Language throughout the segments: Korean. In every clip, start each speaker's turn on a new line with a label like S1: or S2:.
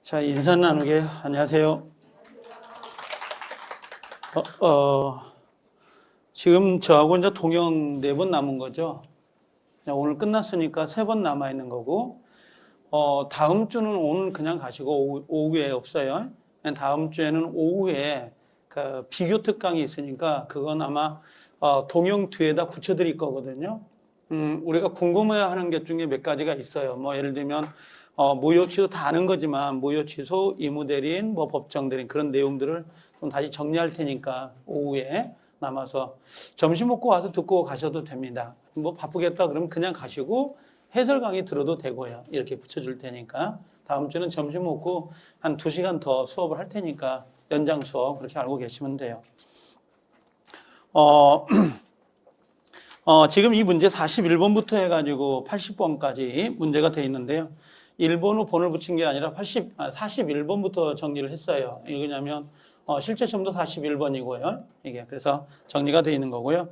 S1: 자, 인사 나누게. 안녕하세요. 지금 저하고 이제 동영 4번 남은 거죠. 오늘 끝났으니까 3번 남아 있는 거고, 다음 주는 오늘 그냥 가시고 오후에 없어요. 다음 주에는 오후에 그 비교 특강이 있으니까 그건 아마 동영 뒤에다 붙여드릴 거거든요. 우리가 궁금해하는 것 중에 몇 가지가 있어요. 뭐 예를 들면 무효 취소 다 아는 거지만 무효 취소, 의무대리인, 뭐 법정대리인 그런 내용들을 좀 다시 정리할 테니까 오후에 남아서 점심 먹고 와서 듣고 가셔도 됩니다. 뭐 바쁘겠다 그러면 그냥 가시고 해설 강의 들어도 되고요. 이렇게 붙여줄 테니까 다음 주는 점심 먹고 한 2시간 더 수업을 할 테니까 연장 수업 그렇게 알고 계시면 돼요. 지금 이 문제 41번부터 해가지고 80번까지 문제가 돼 있는데요. 1번 후 번을 붙인 게 아니라 41번부터 정리를 했어요. 이게 왜냐면 실제 시험도 41번이고요. 이게 그래서 정리가 돼 있는 거고요.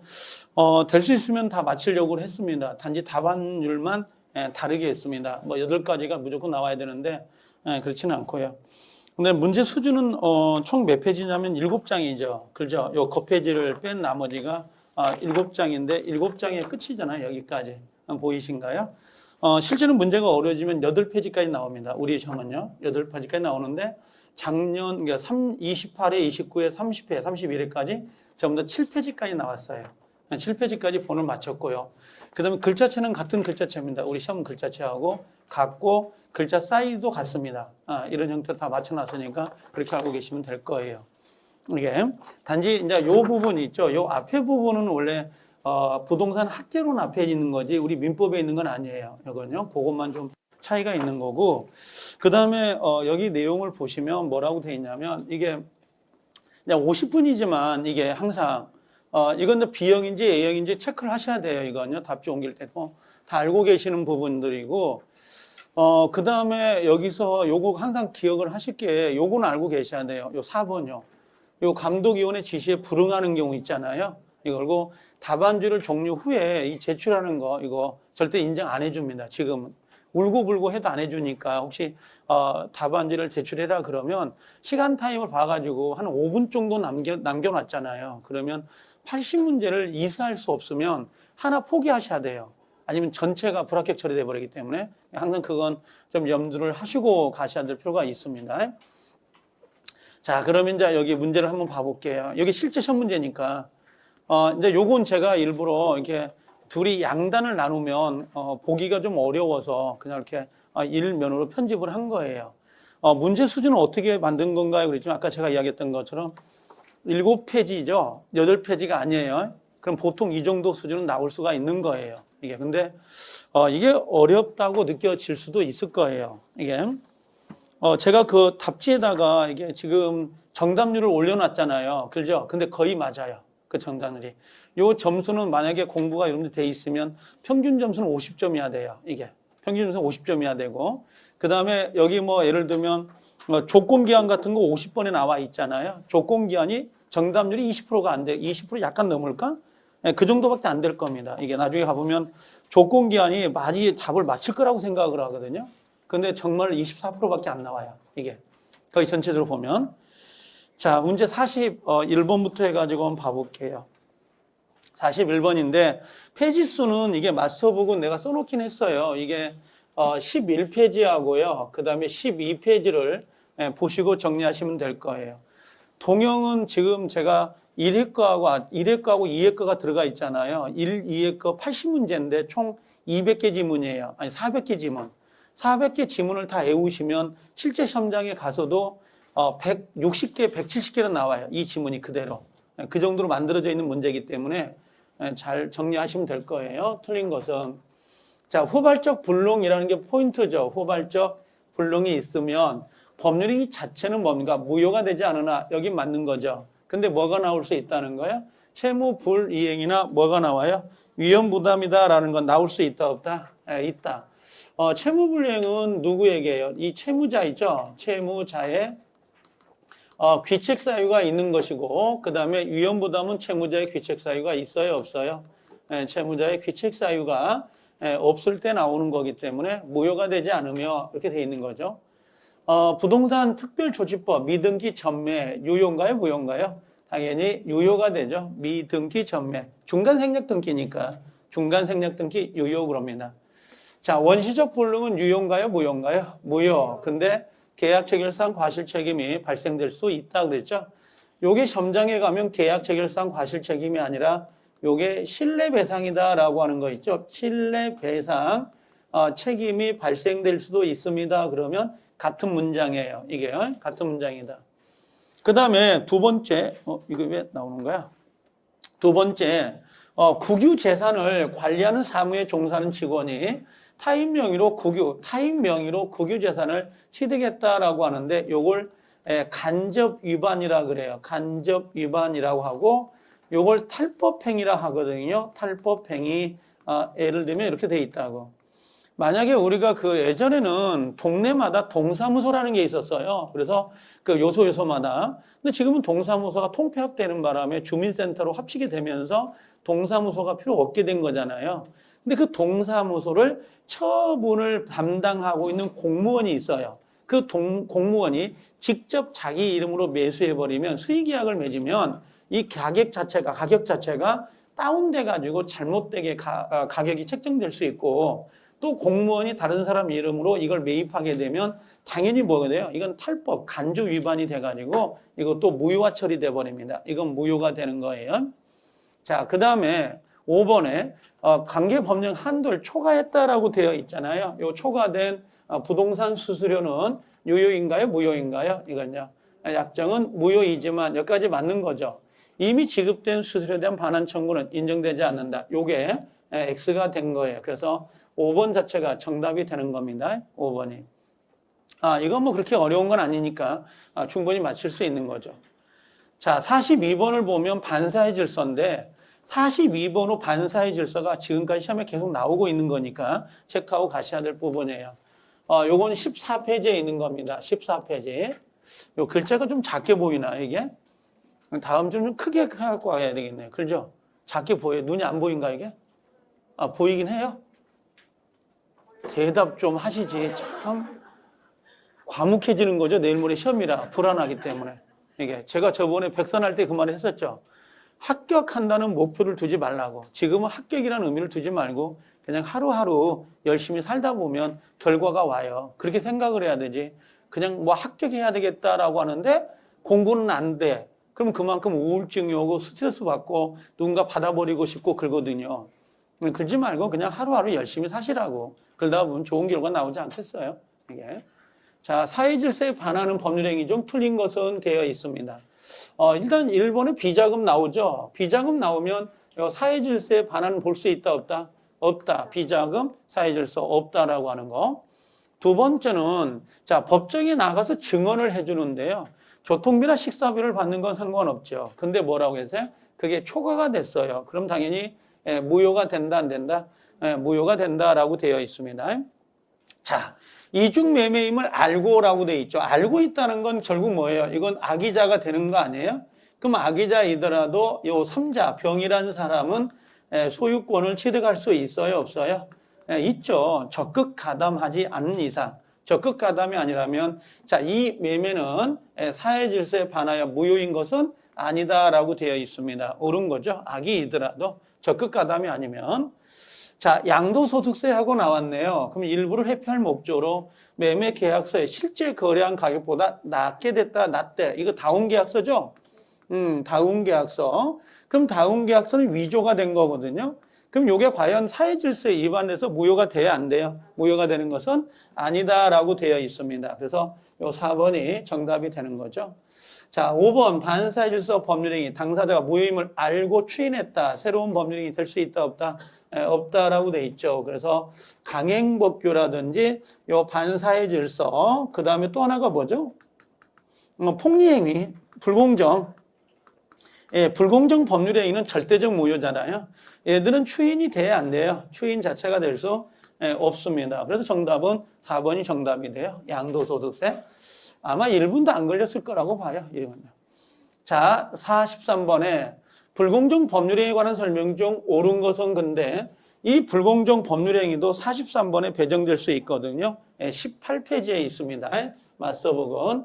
S1: 될 수 있으면 다 맞추려고 했습니다. 단지 답안율만 다르게 했습니다. 뭐 8가지가 무조건 나와야 되는데 그렇지는 않고요. 근데 문제 수준은 총 몇 페이지냐면 7장이죠. 그죠? 요 겉페이지를 뺀 나머지가 7장인데 7장의 끝이잖아요. 여기까지. 보이신가요? 실제는 문제가 어려워지면 8페이지까지 나옵니다. 우리 시험은요. 8페이지까지 나오는데 작년 그러니까 28회, 29회, 30회, 31회까지 전부 다 7페이지까지 나왔어요. 7페이지까지 본을 마쳤고요. 그 다음에 글자체는 같은 글자체입니다. 우리 시험 글자체하고 같고 글자 사이즈도 같습니다. 이런 형태로 다 맞춰놨으니까 그렇게 알고 계시면 될 거예요. 이게 단지 이제 요 부분 있죠. 요 앞에 부분은 원래 부동산 학개론 앞에 있는 거지 우리 민법에 있는 건 아니에요. 이건요. 그것만 좀 차이가 있는 거고. 그 다음에 여기 내용을 보시면 뭐라고 돼 있냐면 이게 그냥 50분이지만 이게 항상 이건 B형인지 A형인지 체크를 하셔야 돼요. 이건요. 답지 옮길 때도 다 알고 계시는 부분들이고 그 다음에 여기서 요거 항상 기억을 하실 게 요거는 알고 계셔야 돼요. 요 4번요. 요 감독위원회 지시에 불응하는 경우 있잖아요. 이걸고 답안지를 종료 후에 이 제출하는 거 이거 절대 인정 안 해줍니다. 지금은 울고불고 해도 안 해주니까 혹시 답안지를 제출해라 그러면 시간 타임을 봐가지고 한 5분 정도 남겨놨잖아요. 그러면 80문제를 이수할 수 없으면 하나 포기하셔야 돼요. 아니면 전체가 불합격 처리돼 버리기 때문에 항상 그건 좀 염두를 하시고 가셔야 될 필요가 있습니다. 자, 그러면 이제 여기 문제를 한번 봐볼게요. 여기 실제 시험 문제니까 이제 요건 제가 일부러 이렇게 둘이 양단을 나누면 보기가 좀 어려워서 그냥 이렇게 일면으로 편집을 한 거예요. 문제 수준은 어떻게 만든 건가요? 그랬지만 아까 제가 이야기했던 것처럼 7페이지죠. 8페이지가 아니에요. 그럼 보통 이 정도 수준은 나올 수가 있는 거예요. 이게 근데 이게 어렵다고 느껴질 수도 있을 거예요. 이게 제가 그 답지에다가 이게 지금 정답률을 올려놨잖아요. 그죠? 근데 거의 맞아요. 그 정답률이. 요 점수는 만약에 공부가 여러분들 돼 있으면 평균 점수는 50점이어야 돼요. 이게. 평균 점수는 50점이어야 되고. 그 다음에 여기 뭐 예를 들면 조건기한 같은 거 50번에 나와 있잖아요. 조건기한이 정답률이 20%가 안 돼. 20% 약간 넘을까? 그 정도밖에 안 될 겁니다. 이게 나중에 가보면 조건기한이 많이 답을 맞힐 거라고 생각을 하거든요. 근데 정말 24%밖에 안 나와요. 이게. 거의 전체적으로 보면. 자, 문제 41번부터 해가지고 한번 봐볼게요. 41번인데, 페이지 수는 이게 맞서보고 내가 써놓긴 했어요. 이게 11페이지하고요. 그 다음에 12페이지를 보시고 정리하시면 될 거예요. 동영은 지금 제가 1회 거하고 2회 거가 들어가 있잖아요. 1, 2회 거 80문제인데 총 200개 지문이에요. 아니, 400개 지문. 400개 지문을 다 외우시면 실제 시험장에 가서도 160개, 170개는 나와요. 이 지문이 그대로. 그 정도로 만들어져 있는 문제이기 때문에 잘 정리하시면 될 거예요. 틀린 것은. 자, 후발적 불능이라는 게 포인트죠. 후발적 불능이 있으면 법률이 자체는 뭡니까? 무효가 되지 않으나 여기 맞는 거죠. 근데 뭐가 나올 수 있다는 거예요? 채무 불이행이나 뭐가 나와요? 위험부담이다라는 건 나올 수 있다 없다? 있다. 채무불이행은 누구에게요? 이 채무자 있죠? 채무자의 귀책 사유가 있는 것이고, 그 다음에 위험부담은 채무자의 귀책 사유가 있어요, 없어요? 채무자의 귀책 사유가 없을 때 나오는 거기 때문에 무효가 되지 않으며 이렇게 돼 있는 거죠. 부동산 특별조치법 미등기 전매 유효인가요, 무효인가요? 당연히 유효가 되죠. 미등기 전매. 중간 생략 등기니까 중간 생략 등기 유효 그럽니다. 자, 원시적 불능은 유효인가요, 무효인가요? 무효. 근데 계약 체결상 과실 책임이 발생될 수 있다 그랬죠. 요게 점장에 가면 계약 체결상 과실 책임이 아니라 요게 신뢰배상이다라고 하는 거 있죠. 신뢰배상 책임이 발생될 수도 있습니다. 그러면 같은 문장이에요. 이게 같은 문장이다. 그 다음에 두 번째, 이거 왜 나오는 거야? 두 번째, 국유 재산을 관리하는 사무에 종사하는 직원이 타인 명의로 국유 재산을 취득했다라고 하는데 요걸 간접 위반이라 그래요. 간접 위반이라고 하고 요걸 탈법행위라 하거든요. 탈법행위, 예를 들면 이렇게 돼 있다고. 만약에 우리가 그 예전에는 동네마다 동사무소라는 게 있었어요. 그래서 그 요소마다. 근데 지금은 동사무소가 통폐합되는 바람에 주민센터로 합치게 되면서 동사무소가 필요 없게 된 거잖아요. 근데 그 동사무소를 처분을 담당하고 있는 공무원이 있어요. 그 공무원이 직접 자기 이름으로 매수해버리면 수의계약을 맺으면 이 가격 자체가 다운돼 가지고 잘못되게 가격이 책정될 수 있고 또 공무원이 다른 사람 이름으로 이걸 매입하게 되면 당연히 뭐가 돼요? 이건 탈법, 간주 위반이 돼가지고 이것도 무효화 처리돼 버립니다. 이건 무효가 되는 거예요. 자, 그 다음에 5번에 관계법령 한도를 초과했다라고 되어 있잖아요. 이 초과된 부동산 수수료는 유효인가요? 무효인가요? 이건요. 약정은 무효이지만 여기까지 맞는 거죠. 이미 지급된 수수료에 대한 반환 청구는 인정되지 않는다. 요게 X가 된 거예요. 그래서 5번 자체가 정답이 되는 겁니다. 5번이. 이건 뭐 그렇게 어려운 건 아니니까 충분히 맞힐 수 있는 거죠. 자, 42번을 보면 반사의 질서인데 42번 후 반사의 질서가 지금까지 시험에 계속 나오고 있는 거니까 체크하고 가셔야 될 부분이에요. 요건 14페이지에 있는 겁니다. 14페이지. 요 글자가 좀 작게 보이나, 이게? 다음 좀 크게 갖고 와야 되겠네요. 그죠? 작게 보여요. 눈이 안 보인가, 이게? 보이긴 해요? 대답 좀 하시지. 참 과묵해지는 거죠. 내일 모레 시험이라 불안하기 때문에. 이게 제가 저번에 백선할 때 그 말을 했었죠. 합격한다는 목표를 두지 말라고. 지금은 합격이라는 의미를 두지 말고 그냥 하루하루 열심히 살다 보면 결과가 와요. 그렇게 생각을 해야 되지. 그냥 뭐 합격해야 되겠다라고 하는데 공부는 안 돼. 그럼 그만큼 우울증이 오고 스트레스 받고 누군가 받아버리고 싶고 그러거든요. 그러지 말고 그냥 하루하루 열심히 사시라고. 그러다 보면 좋은 결과 나오지 않겠어요? 이게. 자, 사회질서에 반하는 법률행위 중 틀린 것은 되어 있습니다. 일단 1번에 비자금 나오죠. 비자금 나오면 사회질서에 반하는 볼 수 있다, 없다? 없다. 비자금, 사회질서 없다라고 하는 거. 두 번째는 자, 법정에 나가서 증언을 해주는데요. 교통비나 식사비를 받는 건 상관없죠. 근데 뭐라고 했어요? 그게 초과가 됐어요. 그럼 당연히 무효가 된다, 안 된다? 무효가 된다라고 되어 있습니다. 자, 이중 매매임을 알고라고 되어 있죠. 알고 있다는 건 결국 뭐예요? 이건 악의자가 되는 거 아니에요? 그럼 악의자이더라도 요 3자, 병이라는 사람은 소유권을 취득할 수 있어요, 없어요? 있죠. 적극 가담하지 않는 이상. 적극 가담이 아니라면 자, 이 매매는 사회 질서에 반하여 무효인 것은 아니다라고 되어 있습니다. 옳은 거죠. 악의이더라도 적극 가담이 아니면. 자, 양도소득세하고 나왔네요. 그럼 일부를 회피할 목적으로 매매 계약서에 실제 거래한 가격보다 낮게 됐다, 낮대. 이거 다운계약서죠? 다운계약서. 그럼 다운계약서는 위조가 된 거거든요. 그럼 이게 과연 사회질서에 위반돼서 무효가 돼야 안 돼요? 무효가 되는 것은 아니다라고 되어 있습니다. 그래서 요 4번이 정답이 되는 거죠. 자, 5번 반사회질서 법률행위. 당사자가 무효임을 알고 추인했다. 새로운 법률행위 될 수 있다, 없다? 없다라고 돼 있죠. 그래서 강행법규라든지 요 반사회 질서, 그 다음에 또 하나가 뭐죠? 폭리행위, 불공정. 불공정 법률행위는 절대적 무효잖아요. 얘들은 추인이 돼야 안 돼요. 추인 자체가 될 수 없습니다. 그래서 정답은 4번이 정답이 돼요. 양도소득세. 아마 1분도 안 걸렸을 거라고 봐요. 이거는요. 자, 43번에 불공정 법률행위에 관한 설명 중 옳은 것은 근데 이 불공정 법률행위도 43번에 배정될 수 있거든요. 18페이지에 있습니다. 맞서북은.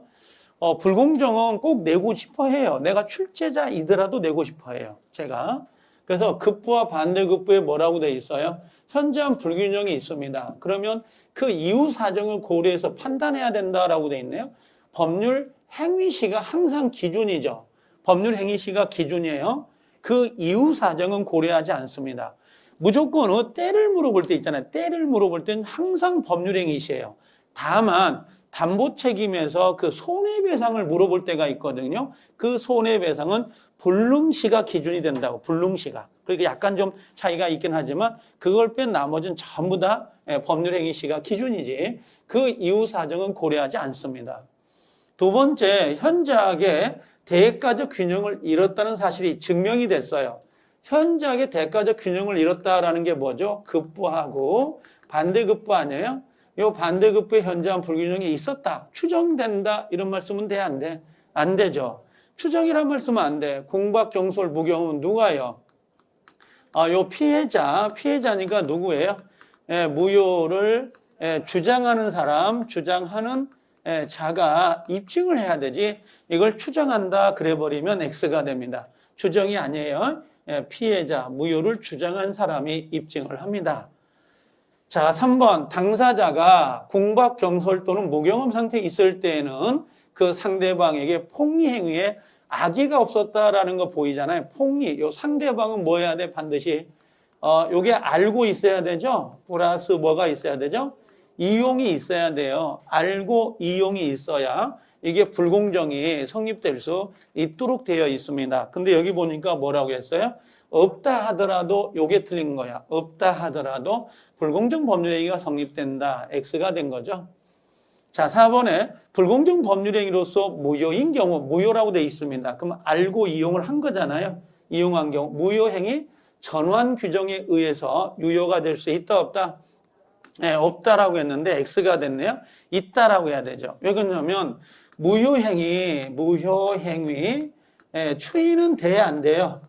S1: 불공정은 꼭 내고 싶어 해요. 내가 출제자이더라도 내고 싶어 해요. 제가. 그래서 급부와 반대급부에 뭐라고 돼 있어요? 현저한 불균형이 있습니다. 그러면 그 이후 사정을 고려해서 판단해야 된다라고 돼 있네요. 법률 행위시가 항상 기준이죠. 법률 행위시가 기준이에요. 그 이후 사정은 고려하지 않습니다. 무조건 때를 물어볼 때 있잖아요. 때를 물어볼 때는 항상 법률 행위시예요. 다만 담보 책임에서 그 손해배상을 물어볼 때가 있거든요. 그 손해배상은 불능시가 기준이 된다고. 불능시가. 그러니까 약간 좀 차이가 있긴 하지만 그걸 뺀 나머지는 전부 다 법률 행위시가 기준이지 그 이후 사정은 고려하지 않습니다. 두 번째, 현저하게 대가적 균형을 잃었다는 사실이 증명이 됐어요. 현저하게 대가적 균형을 잃었다라는 게 뭐죠? 급부하고 반대급부 아니에요? 이 반대급부의 현저한 불균형이 있었다. 추정된다. 이런 말씀은 돼, 안 돼? 안 되죠. 추정이란 말씀은 안 돼. 공박, 경솔, 무경은 누가요? 요 피해자니까 누구예요? 무효를 주장하는 사람, 주장하는 자가 입증을 해야 되지. 이걸 추정한다 그래버리면 X가 됩니다. 추정이 아니에요. 피해자, 무효를 주장한 사람이 입증을 합니다. 자, 3번 당사자가 공박, 경솔 또는 무경험 상태에 있을 때에는 그 상대방에게 폭리 행위에 악의가 없었다라는 거 보이잖아요. 폭리. 요 상대방은 뭐 해야 돼? 반드시 요게 알고 있어야 되죠. 플러스 뭐가 있어야 되죠? 이용이 있어야 돼요. 알고 이용이 있어야 이게 불공정이 성립될 수 있도록 되어 있습니다. 근데 여기 보니까 뭐라고 했어요? 없다 하더라도 요게 틀린 거야. 없다 하더라도 불공정 법률행위가 성립된다. X가 된 거죠. 자, 4번에 불공정 법률행위로서 무효인 경우, 무효라고 되어 있습니다. 그럼 알고 이용을 한 거잖아요. 이용한 경우, 무효행위 전환 규정에 의해서 유효가 될 수 있다, 없다? 네, 없다라고 했는데 X가 됐네요. 있다라고 해야 되죠. 왜 그러냐면 무효행위 추인은 돼야 안 돼요.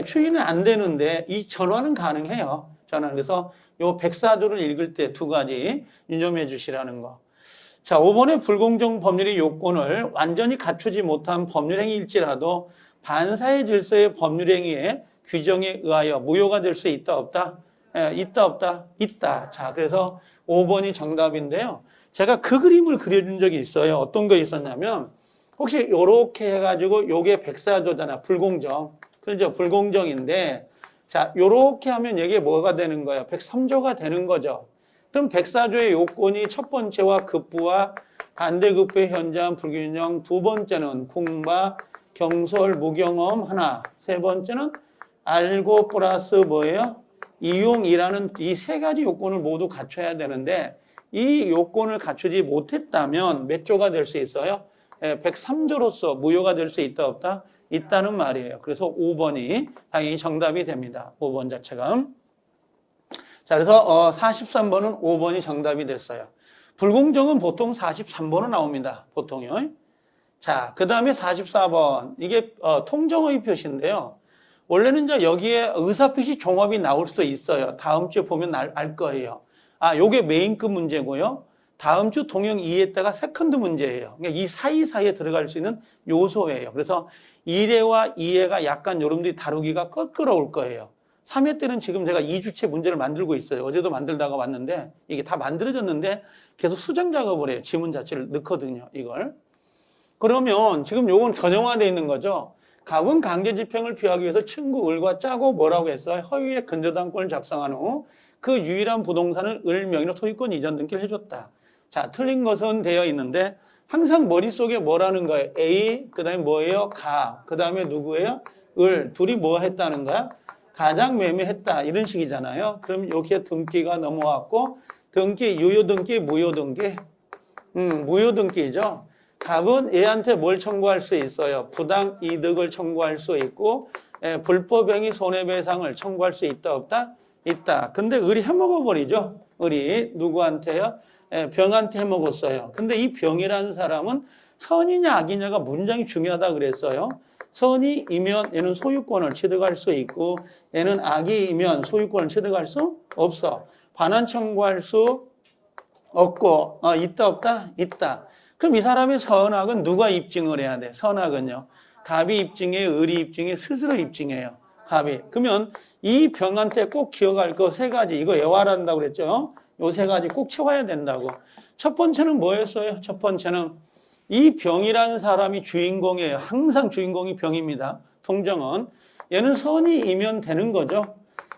S1: 추인은 안 되는데 이 전환은 가능해요. 전환. 그래서 요 백사조를 읽을 때 두 가지 유념해 주시라는 거. 자, 5번의 불공정 법률의 요건을 완전히 갖추지 못한 법률행위일지라도 반사의 질서의 법률행위에 규정에 의하여 무효가 될 수 있다, 없다? 있다, 없다? 있다. 자, 그래서 5번이 정답인데요. 제가 그 그림을 그려준 적이 있어요. 어떤 거 있었냐면, 혹시 요렇게 해가지고 요게 백사조잖아. 불공정. 그렇죠? 불공정인데, 자, 요렇게 하면 이게 뭐가 되는 거예요? 103조가 되는 거죠. 그럼 백사조의 요건이 첫 번째와 급부와 반대급부의 현저한 불균형, 두 번째는 공박, 경솔, 무경험 하나, 세 번째는 알고 플러스 뭐예요? 이용이라는 이 세 가지 요건을 모두 갖춰야 되는데 이 요건을 갖추지 못했다면 몇 조가 될 수 있어요? 103조로서 무효가 될 수 있다, 없다? 있다는 말이에요. 그래서 5번이 당연히 정답이 됩니다. 5번 자체가. 자, 그래서 43번은 5번이 정답이 됐어요. 불공정은 보통 43번은 나옵니다. 보통요. 자, 그 다음에 44번. 이게 통정의 표시인데요. 원래는 이제 여기에 의사표시 종합이 나올 수도 있어요. 다음 주에 보면 알 거예요. 요게 메인급 문제고요. 다음 주 동형 2에다가 세컨드 문제예요. 그러니까 이 사이사이에 들어갈 수 있는 요소예요. 그래서 1회와 2회가 약간 여러분들이 다루기가 껄끄러울 거예요. 3회 때는 지금 제가 2주체 문제를 만들고 있어요. 어제도 만들다가 왔는데 이게 다 만들어졌는데 계속 수정 작업을 해요. 지문 자체를 넣거든요. 이걸. 그러면 지금 요건 전형화되어 있는 거죠. 갑은 강제집행을 피하기 위해서 친구 을과 짜고 뭐라고 했어요? 허위의 근저당권을 작성한 후 그 유일한 부동산을 을 명의로 소유권 이전 등기를 해줬다. 자, 틀린 것은 되어 있는데 항상 머릿속에 뭐라는 거예요? A, 그 다음에 뭐예요? 가, 그 다음에 누구예요? 을, 둘이 뭐 했다는 거야? 가장 매매했다 이런 식이잖아요. 그럼 여기에 등기가 넘어왔고 등기, 유효등기, 무효등기? 무효등기죠. 갑은 얘한테 뭘 청구할 수 있어요? 부당 이득을 청구할 수 있고 불법행위 손해배상을 청구할 수 있다, 없다? 있다. 근데 을이 해먹어버리죠. 을이 누구한테요? 병한테 해먹었어요. 근데 이 병이라는 사람은 선이냐 악이냐가 문장이 중요하다 그랬어요. 선이이면 얘는 소유권을 취득할 수 있고 얘는 악이이면 소유권을 취득할 수 없어. 반환 청구할 수 없고 있다, 없다? 있다. 그럼 이 사람의 선악은 누가 입증을 해야 돼? 선악은요. 갑이 입증해요? 을이 입증해요? 스스로 입증해요. 갑이. 그러면 이 병한테 꼭 기억할 거 세 가지. 이거 애활한다고 그랬죠? 요 세 가지 꼭 채워야 된다고. 첫 번째는 뭐였어요? 첫 번째는 이 병이라는 사람이 주인공이에요. 항상 주인공이 병입니다. 통정은. 얘는 선이이면 되는 거죠.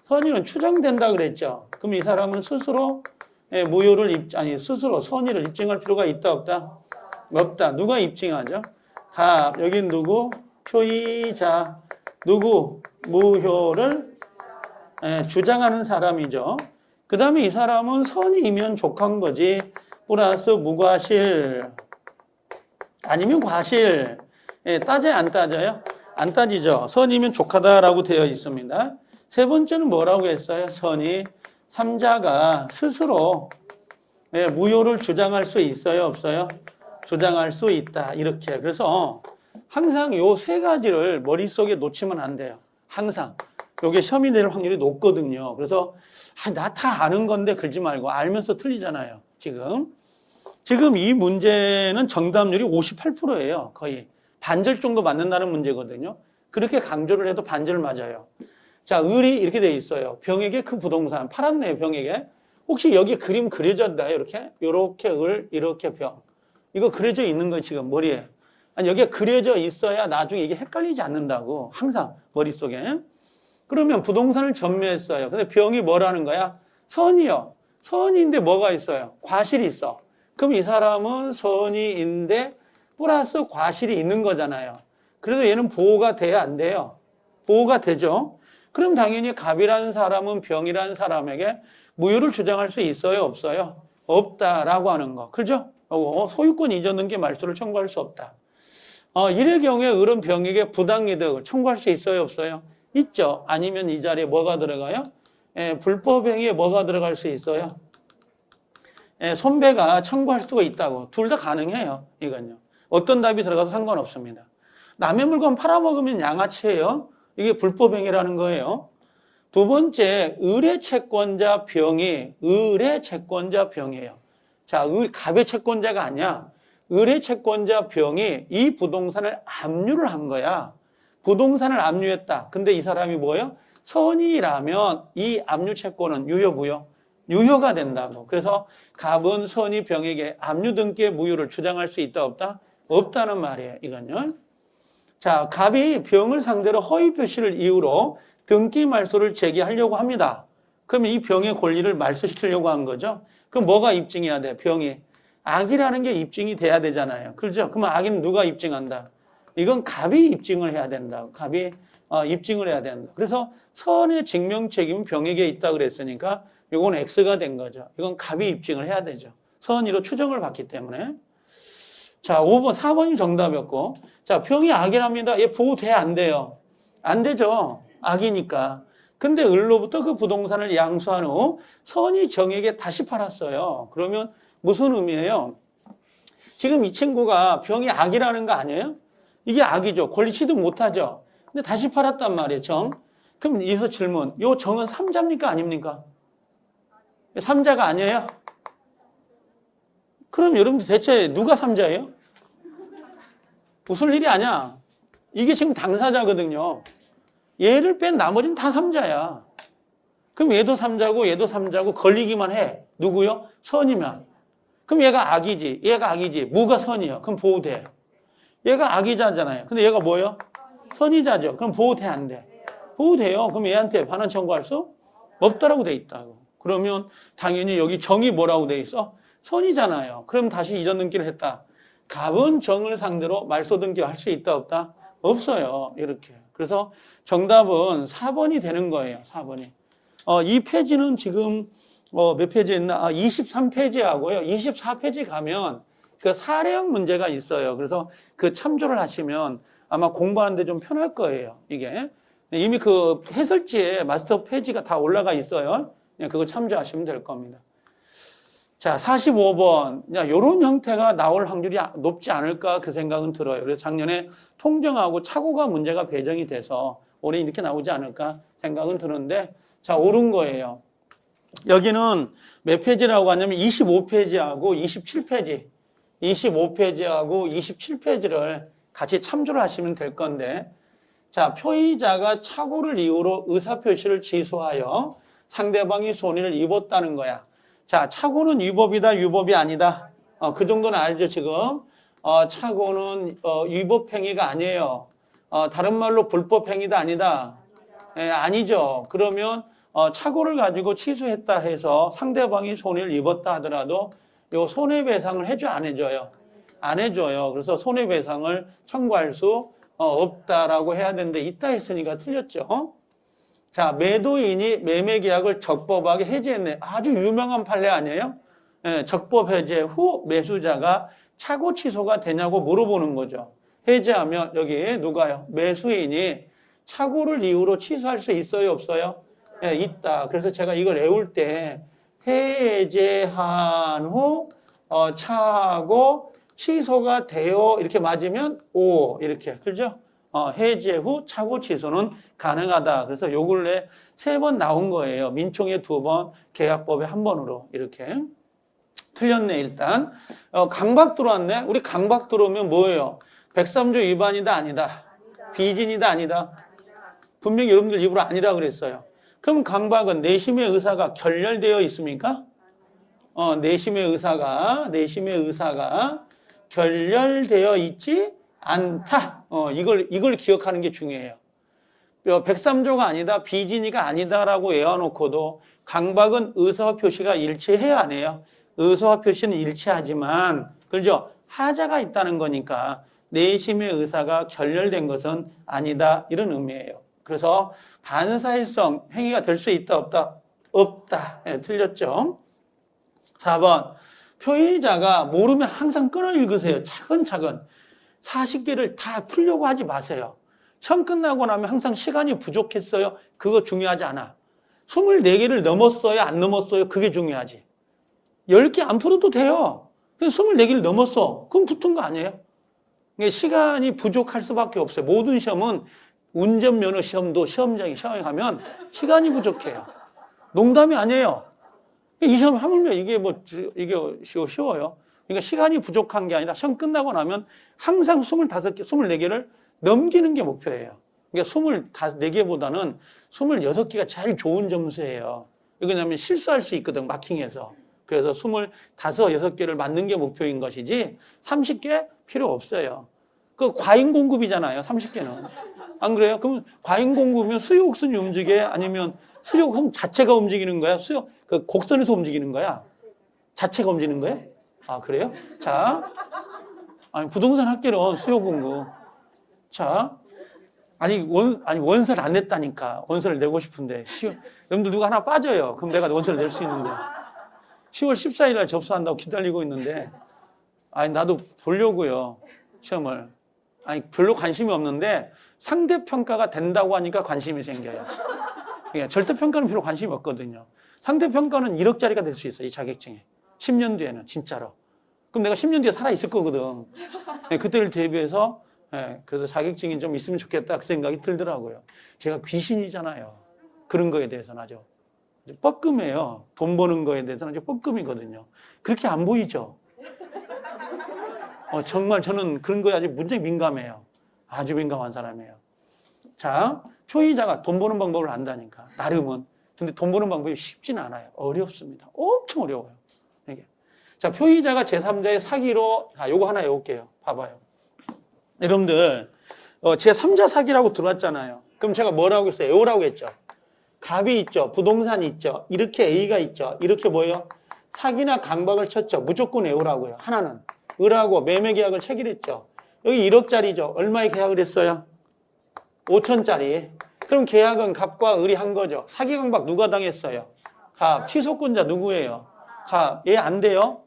S1: 선의는 추정된다 그랬죠. 그럼 이 사람은 스스로 스스로 선의를 입증할 필요가 있다 없다? 없다. 누가 입증하죠? 갑. 여긴 누구? 표의자. 누구? 무효를 주장하는 사람이죠. 그 다음에 이 사람은 선이면 족한 거지. 플러스 무과실. 아니면 과실. 따져요, 안 따져요? 안 따지죠. 선이면 족하다라고 되어 있습니다. 세 번째는 뭐라고 했어요? 선이 삼자가 스스로 무효를 주장할 수 있어요? 없어요? 주장할 수 있다. 이렇게. 그래서 항상 요 세 가지를 머릿속에 놓치면 안 돼요. 항상. 요게 시험이 될 확률이 높거든요. 그래서 나 다 아는 건데 그러지 말고 알면서 틀리잖아요. 지금 이 문제는 정답률이 58%예요. 거의. 반절 정도 맞는다는 문제거든요. 그렇게 강조를 해도 반절 맞아요. 자, 을이 이렇게 돼 있어요. 병에게 그 부동산 팔았네요. 병에게. 혹시 여기 그림 그려졌나요? 이렇게? 이렇게 을, 이렇게 병. 이거 그려져 있는 거 지금 머리에. 아니, 여기에 그려져 있어야 나중에 이게 헷갈리지 않는다고. 항상 머릿속에. 그러면 부동산을 전매했어요. 근데 병이 뭐라는 거야? 선이요. 선인데 뭐가 있어요? 과실이 있어. 그럼 이 사람은 선이인데 플러스 과실이 있는 거잖아요. 그래도 얘는 보호가 돼야 안 돼요? 보호가 되죠. 그럼 당연히 갑이라는 사람은 병이라는 사람에게 무효를 주장할 수 있어요? 없어요? 없다라고 하는 거. 그죠? 소유권 이전 등기 말소를 청구할 수 없다. 이의 경우에 을은 병에게 부당이득을 청구할 수 있어요? 없어요? 있죠. 아니면 이 자리에 뭐가 들어가요? 불법행위에 뭐가 들어갈 수 있어요? 손배가 청구할 수가 있다고. 둘 다 가능해요. 이건요. 어떤 답이 들어가도 상관없습니다. 남의 물건 팔아먹으면 양아치예요. 이게 불법행위라는 거예요. 두 번째, 을의 채권자 병이 을의 채권자 병이에요. 자, 갑의 채권자가 아니야. 을의 채권자 병이 이 부동산을 압류를 한 거야. 부동산을 압류했다. 근데 이 사람이 뭐예요? 선이라면 이 압류 채권은 유효, 무효? 유효가 된다고. 그래서 갑은 선이 병에게 압류 등기의 무효를 주장할 수 있다, 없다? 없다는 말이에요. 이건요. 자, 갑이 병을 상대로 허위 표시를 이유로 등기 말소를 제기하려고 합니다. 그러면 이 병의 권리를 말소시키려고 한 거죠. 그럼 뭐가 입증해야 돼? 병이. 악이라는 게 입증이 돼야 되잖아요. 그렇죠? 그러면 악은 누가 입증한다? 이건 갑이 입증을 해야 된다. 갑이 입증을 해야 된다. 그래서 선의 증명 책임은 병에게 있다 그랬으니까 이건 X가 된 거죠. 이건 갑이 입증을 해야 되죠. 선의로 추정을 받기 때문에. 자, 5번, 4번이 정답이었고. 자, 병이 악이랍니다. 얘 보호돼? 안 돼요? 안 되죠. 악이니까. 근데 을로부터 그 부동산을 양수한 후 선이 정에게 다시 팔았어요. 그러면 무슨 의미예요? 지금 이 친구가 병이 악이라는 거 아니에요? 이게 악이죠. 권리 취득 못하죠. 근데 다시 팔았단 말이에요, 정. 그럼 여기서 질문. 요 정은 삼자입니까? 아닙니까? 삼자가 아니에요? 그럼 여러분들 대체 누가 삼자예요? 웃을 일이 아니야. 이게 지금 당사자거든요. 얘를 뺀 나머지는 다 삼자야. 그럼 얘도 삼자고 얘도 삼자고 걸리기만 해. 누구요? 선이면. 그럼 얘가 악이지. 얘가 악이지. 뭐가 선이요? 그럼 보호돼. 얘가 악이자잖아요. 근데 얘가 뭐요? 선이자죠. 그럼 보호돼, 안 돼? 보호돼요. 그럼 얘한테 반환 청구할 수 없다라고 돼 있다고. 그러면 당연히 여기 정이 뭐라고 돼 있어? 선이잖아요. 그럼 다시 이전 등기를 했다. 갑은 정을 상대로 말소 등기할 수 있다, 없다? 없어요. 이렇게. 그래서 정답은 4번이 되는 거예요. 4번이. 이 페이지는 지금 몇 페이지에 있나? 23페이지하고요. 24페이지 가면 그 사례형 문제가 있어요. 그래서 그 참조를 하시면 아마 공부하는데 좀 편할 거예요. 이게. 이미 그 해설지에 마스터 페이지가 다 올라가 있어요. 그냥 그거 참조하시면 될 겁니다. 자, 45번. 이런 형태가 나올 확률이 높지 않을까 그 생각은 들어요. 그래서 작년에 통정하고 착오가 문제가 배정이 돼서 올해 이렇게 나오지 않을까 생각은 드는데, 자, 옳은 거예요. 여기는 몇 페이지라고 하냐면 25페이지하고 27페이지. 25페이지하고 27페이지를 같이 참조를 하시면 될 건데, 자, 표의자가 착오를 이유로 의사표시를 취소하여 상대방이 손해를 입었다는 거야. 자, 착오는 위법이다, 위법이 아니다. 그 정도는 알죠, 지금? 착오는 위법행위가 아니에요. 다른 말로 불법행위다, 아니다. 아니죠. 그러면 착오를 가지고 취소했다 해서 상대방이 손해를 입었다 하더라도 요 손해배상을 해줘, 안 해줘요? 안 해줘요. 그래서 손해배상을 청구할 수 없다라고 해야 되는데 있다 했으니까 틀렸죠. 자, 매도인이 매매계약을 적법하게 해지했네. 아주 유명한 판례 아니에요? 적법 해제 후 매수자가 착오 취소가 되냐고 물어보는 거죠. 해제하면 여기 누가요? 매수인이 착오를 이유로 취소할 수 있어요, 없어요? 있다. 그래서 제가 이걸 외울 때 해제한 후 착오 취소가 되어 이렇게 맞으면 오 이렇게 그죠? 해제 후 착오 취소는 가능하다. 그래서 요 근래 3번 나온 거예요. 민총에 2번, 계약법에 1번으로 이렇게. 틀렸네 일단. 강박 들어왔네. 우리 강박 들어오면 뭐예요? 103조 위반이다 아니다? 비진이다 아니다? 분명히 여러분들 입으로 아니라 그랬어요. 그럼 강박은 내심의 의사가 결렬되어 있습니까? 내심의 의사가 결렬되어 있지 않다. 이걸 기억하는 게 중요해요. 103조가 아니다, 비진이가 아니다라고 외워놓고도 강박은 의사와 표시가 일치해야 안 해요. 의사와 표시는 일치하지만, 그죠? 하자가 있다는 거니까 내심의 의사가 결렬된 것은 아니다. 이런 의미예요. 그래서 반사회성 행위가 될 수 있다, 없다? 없다. 틀렸죠? 4번. 표의자가 모르면 항상 끊어 읽으세요. 차근차근. 40개를 다 풀려고 하지 마세요. 시험 끝나고 나면 항상 시간이 부족했어요. 그거 중요하지 않아. 24개를 넘었어요? 안 넘었어요? 그게 중요하지. 10개 안 풀어도 돼요. 24개를 넘었어. 그럼 붙은 거 아니에요? 시간이 부족할 수밖에 없어요. 모든 시험은 운전면허 시험도 시험장에 가면 시간이 부족해요. 농담이 아니에요. 이 시험 하물며 이게 쉬워요. 그러니까 시간이 부족한 게 아니라 시험 끝나고 나면 항상 25개, 24개를 넘기는 게 목표예요. 그러니까 24개보다는 26개가 제일 좋은 점수예요. 왜냐하면 실수할 수 있거든, 마킹에서. 그래서 25, 6개를 맞는 게 목표인 것이지 30개 필요 없어요. 그 과잉 공급이잖아요, 30개는. 안 그래요? 그럼 과잉 공급이면 수요 곡선이 움직여요? 아니면 수요 곡선 자체가 움직이는 거야? 그 곡선에서 움직이는 거야? 자체가 움직이는 거예요? 아, 그래요? 자, 아니, 부동산 학개론 수요 공급. 자, 원서를 안 냈다니까. 원서를 내고 싶은데. 여러분들 누가 하나 빠져요. 그럼 내가 원서를 낼 수 있는데. 10월 14일 날 접수한다고 기다리고 있는데, 아니, 나도 보려고요. 시험을. 아니, 별로 관심이 없는데, 상대평가가 된다고 하니까 관심이 생겨요. 그러니까 절대평가는 별로 관심이 없거든요. 상대평가는 1억짜리가 될 수 있어요, 이 자격증에. 10년 뒤에는, 진짜로. 그럼 내가 10년 뒤에 살아있을 거거든. 그때를 대비해서, 그래서 자격증이 좀 있으면 좋겠다, 그 생각이 들더라고요. 제가 귀신이잖아요. 그런 거에 대해서는 아주 뻐끔해요. 돈 버는 거에 대해서는 아주 뻐끔이거든요. 그렇게 안 보이죠? 정말 저는 그런 거에 아주 문제가 민감해요. 아주 민감한 사람이에요. 자, 표의자가 돈 버는 방법을 안다니까, 나름은. 근데 돈 버는 방법이 쉽지는 않아요. 어렵습니다. 엄청 어려워요. 이게. 자, 표의자가 제3자의 사기로, 요거 하나 외울게요. 봐봐요. 여러분들, 제3자 사기라고 들어왔잖아요. 그럼 제가 뭐라고 했어요? 외우라고 했죠. 갑이 있죠. 부동산이 있죠. 이렇게 A가 있죠. 이렇게 뭐예요? 사기나 강박을 쳤죠. 무조건 외우라고요. 하나는. 을하고 매매계약을 체결했죠. 여기 1억짜리죠. 얼마에 계약을 했어요? 5천짜리. 그럼 계약은 갑과 을이 한 거죠. 사기 강박 누가 당했어요? 갑. 취소권자 누구예요? 갑. 얘 안 돼요?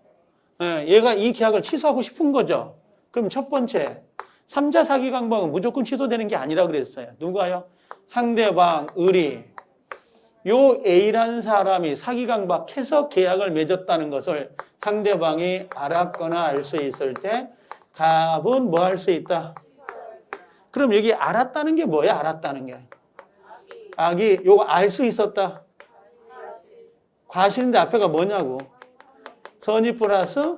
S1: 얘가 이 계약을 취소하고 싶은 거죠. 그럼 첫 번째, 3자 사기 강박은 무조건 취소되는 게 아니라 그랬어요. 누가요? 상대방, 을이. 요 A라는 사람이 사기 강박해서 계약을 맺었다는 것을 상대방이 알았거나 알 수 있을 때 갑은 뭐 할 수 있다? 그럼 여기 알았다는 게 뭐야? 알았다는 게. 악이 요거 알 수 있었다. 과실인데 앞에가 뭐냐고. 선의 플러스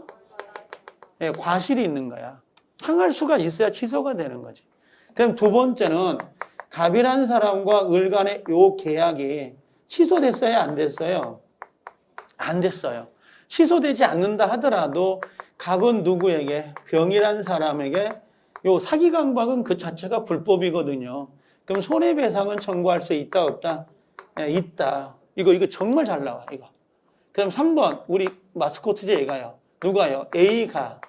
S1: 예, 과실이 있는 거야. 상할수가 있어야 취소가 되는 거지. 그럼 두 번째는 갑이라는 사람과 을 간의 요 계약이 취소됐어요, 안 됐어요? 안 됐어요. 취소되지 않는다 하더라도 갑은 누구에게? 병이라는 사람에게 요 사기강박은 그 자체가 불법이거든요. 그럼 손해배상은 청구할 수 있다, 없다? 네, 있다. 이거 정말 잘 나와, 이거. 그럼 3번, 우리 마스코트 제가요. 누가요? A가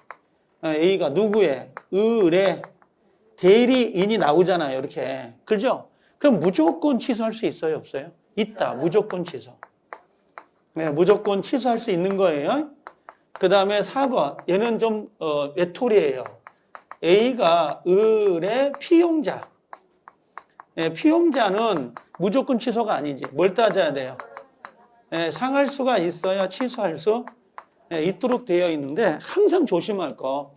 S1: 누구의? 을의 대리인이 나오잖아요, 이렇게. 그죠? 그럼 무조건 취소할 수 있어요, 없어요? 있다. 무조건 취소. 네, 무조건 취소할 수 있는 거예요. 그 다음에 4번. 얘는 좀, 외톨이에요. A가 을의 피용자. 네, 피용자는 무조건 취소가 아니지. 뭘 따져야 돼요? 네, 상할 수가 있어야 취소할 수 있도록 되어 있는데 항상 조심할 거.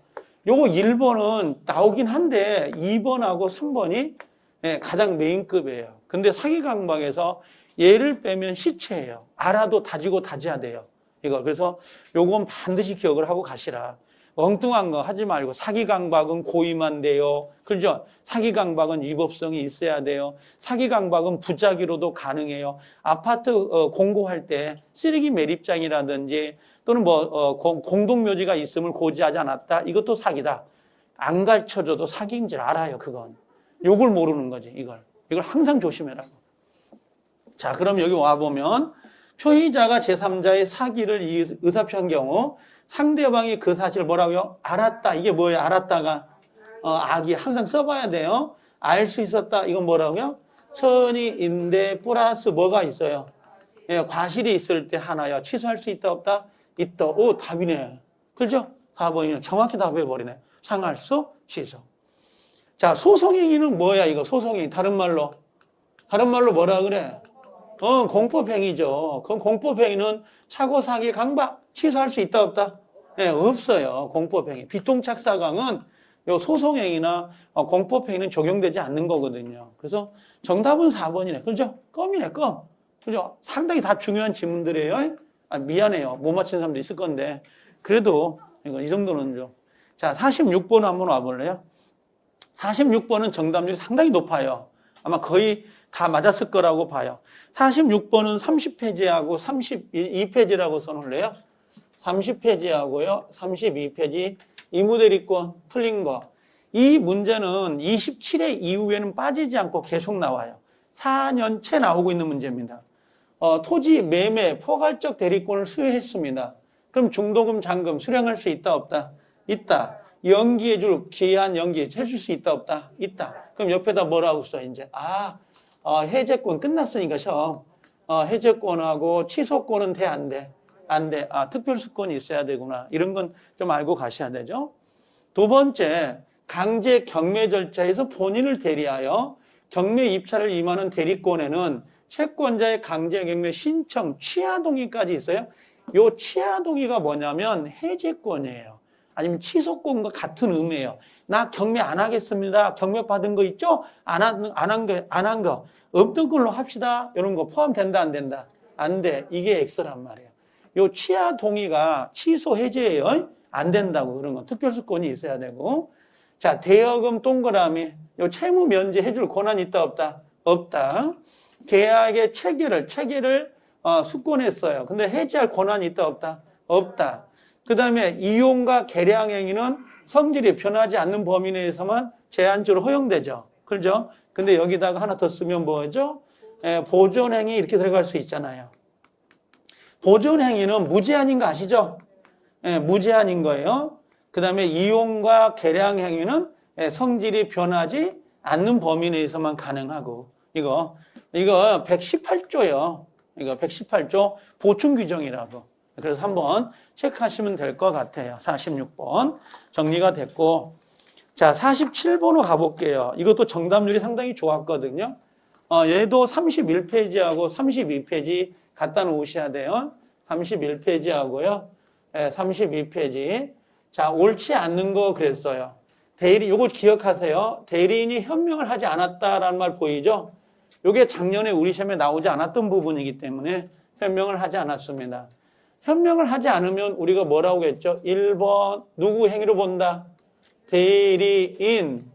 S1: 요거 1번은 나오긴 한데 2번하고 3번이 가장 메인급이에요. 근데 사기강박에서 얘를 빼면 시체예요. 알아도 다지고 다져야 돼요. 이거. 그래서 요건 반드시 기억을 하고 가시라. 엉뚱한 거 하지 말고 사기강박은 고의만 돼요. 그렇죠? 사기강박은 위법성이 있어야 돼요. 사기강박은 부작위로도 가능해요. 아파트 공고할 때 쓰레기 매립장이라든지 또는 공동묘지가 있음을 고지하지 않았다. 이것도 사기다. 안 가르쳐줘도 사기인 줄 알아요. 그건. 요걸 모르는 거지. 이걸 항상 조심해라고. 자, 그럼 여기 와보면 표의자가 제3자의 사기를 의사표한 경우 상대방이 그 사실을 뭐라고요? 알았다. 이게 뭐예요? 알았다가 악이 항상 써봐야 돼요. 알 수 있었다. 이건 뭐라고요? 선의인데 플러스 뭐가 있어요? 예, 과실이 있을 때 하나요. 취소할 수 있다 없다? 있다. 오, 답이네. 그렇죠? 4번이네. 정확히 답해버리네. 상할 수, 취소. 자, 소송행위는 뭐야 이거? 소송행위. 다른 말로 뭐라 그래? 공법행위죠. 그럼 공법행위는 차고 사기 강박 취소할 수 있다 없다? 네, 없어요. 공법행위. 비통착사강은 요 소송행위나 공법행위는 적용되지 않는 거거든요. 그래서 정답은 4번이네. 그렇죠? 껌이네, 껌. 그죠? 상당히 다 중요한 지문들이에요. 미안해요. 못 맞히는 사람도 있을 건데. 그래도 이 정도는 좀. 자, 46번 한번 와볼래요? 46번은 정답률이 상당히 높아요. 아마 거의 다 맞았을 거라고 봐요. 46번은 30페이지하고 32페이지라고 써놓을래요? 30페이지하고요. 32페이지. 이무대리권 틀린 거. 이 문제는 27회 이후에는 빠지지 않고 계속 나와요. 4년째 나오고 있는 문제입니다. 토지 매매 포괄적 대리권을 수여했습니다. 그럼 중도금 잔금 수령할 수 있다 없다? 있다. 연기해줄 기한 해줄 수 있다 없다? 있다. 그럼 옆에다 뭐라고 써 이제? 해제권 끝났으니까 시험. 해제권하고 취소권은 돼 안 돼? 안 돼. 특별수권이 있어야 되구나. 이런 건 좀 알고 가셔야 되죠. 두 번째, 강제 경매 절차에서 본인을 대리하여 경매 입찰을 임하는 대리권에는 채권자의 강제 경매 신청 취하 동의까지 있어요. 요 취하 동의가 뭐냐면 해제권이에요. 아니면 취소권과 같은 의미예요. 나 경매 안 하겠습니다. 경매 받은 거 있죠? 안 한 거. 없던 걸로 합시다. 이런 거 포함된다, 안 된다? 안 돼. 이게 X란 말이에요. 요 취하 동의가 취소 해제예요. 안 된다고 그런 건 특별수권이 있어야 되고. 자, 대여금 동그라미. 요 채무 면제 해줄 권한이 있다, 없다? 없다. 계약의 체계를 수권했어요. 근데 해지할 권한이 있다, 없다? 없다. 그 다음에 이용과 개량 행위는 성질이 변하지 않는 범위 내에서만 제한적으로 허용되죠. 그렇죠? 근데 여기다가 하나 더 쓰면 뭐죠? 보존행위 이렇게 들어갈 수 있잖아요. 보존행위는 무제한인 거 아시죠? 무제한인 거예요. 그 다음에 이용과 개량 행위는 성질이 변하지 않는 범위 내에서만 가능하고 이거 118조요. 이거 118조 보충 규정이라고. 그래서 한번 체크하시면 될 것 같아요. 46번 정리가 됐고, 자 47번으로 가볼게요. 이것도 정답률이 상당히 좋았거든요. 얘도 31페이지하고 32페이지 갖다 놓으셔야 돼요. 31페이지하고요. 32페이지. 자, 옳지 않는 거 그랬어요. 요거 기억하세요. 대리인이 현명을 하지 않았다라는 말 보이죠? 요게 작년에 우리 시험에 나오지 않았던 부분이기 때문에 현명을 하지 않았습니다. 현명을 하지 않으면 우리가 뭐라고 했죠? 1번 누구 행위로 본다? 대리인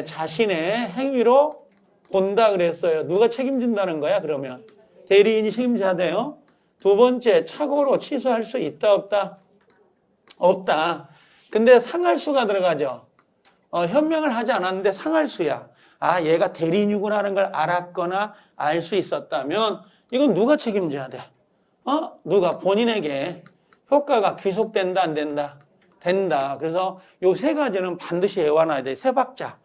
S1: 자신의 행위로 본다 그랬어요. 누가 책임진다는 거야 그러면? 대리인이 책임져야 돼요. 두 번째, 착오로 취소할 수 있다 없다? 없다. 근데 상할수가 들어가죠. 현명을 하지 않았는데 상할수야. 아, 얘가 대리인이구나 하는 걸 알았거나 알 수 있었다면 이건 누가 책임져야 돼? 누가? 본인에게 효과가 귀속된다 안 된다? 된다. 그래서 요 세 가지는 반드시 외워놔야 돼. 세 박자.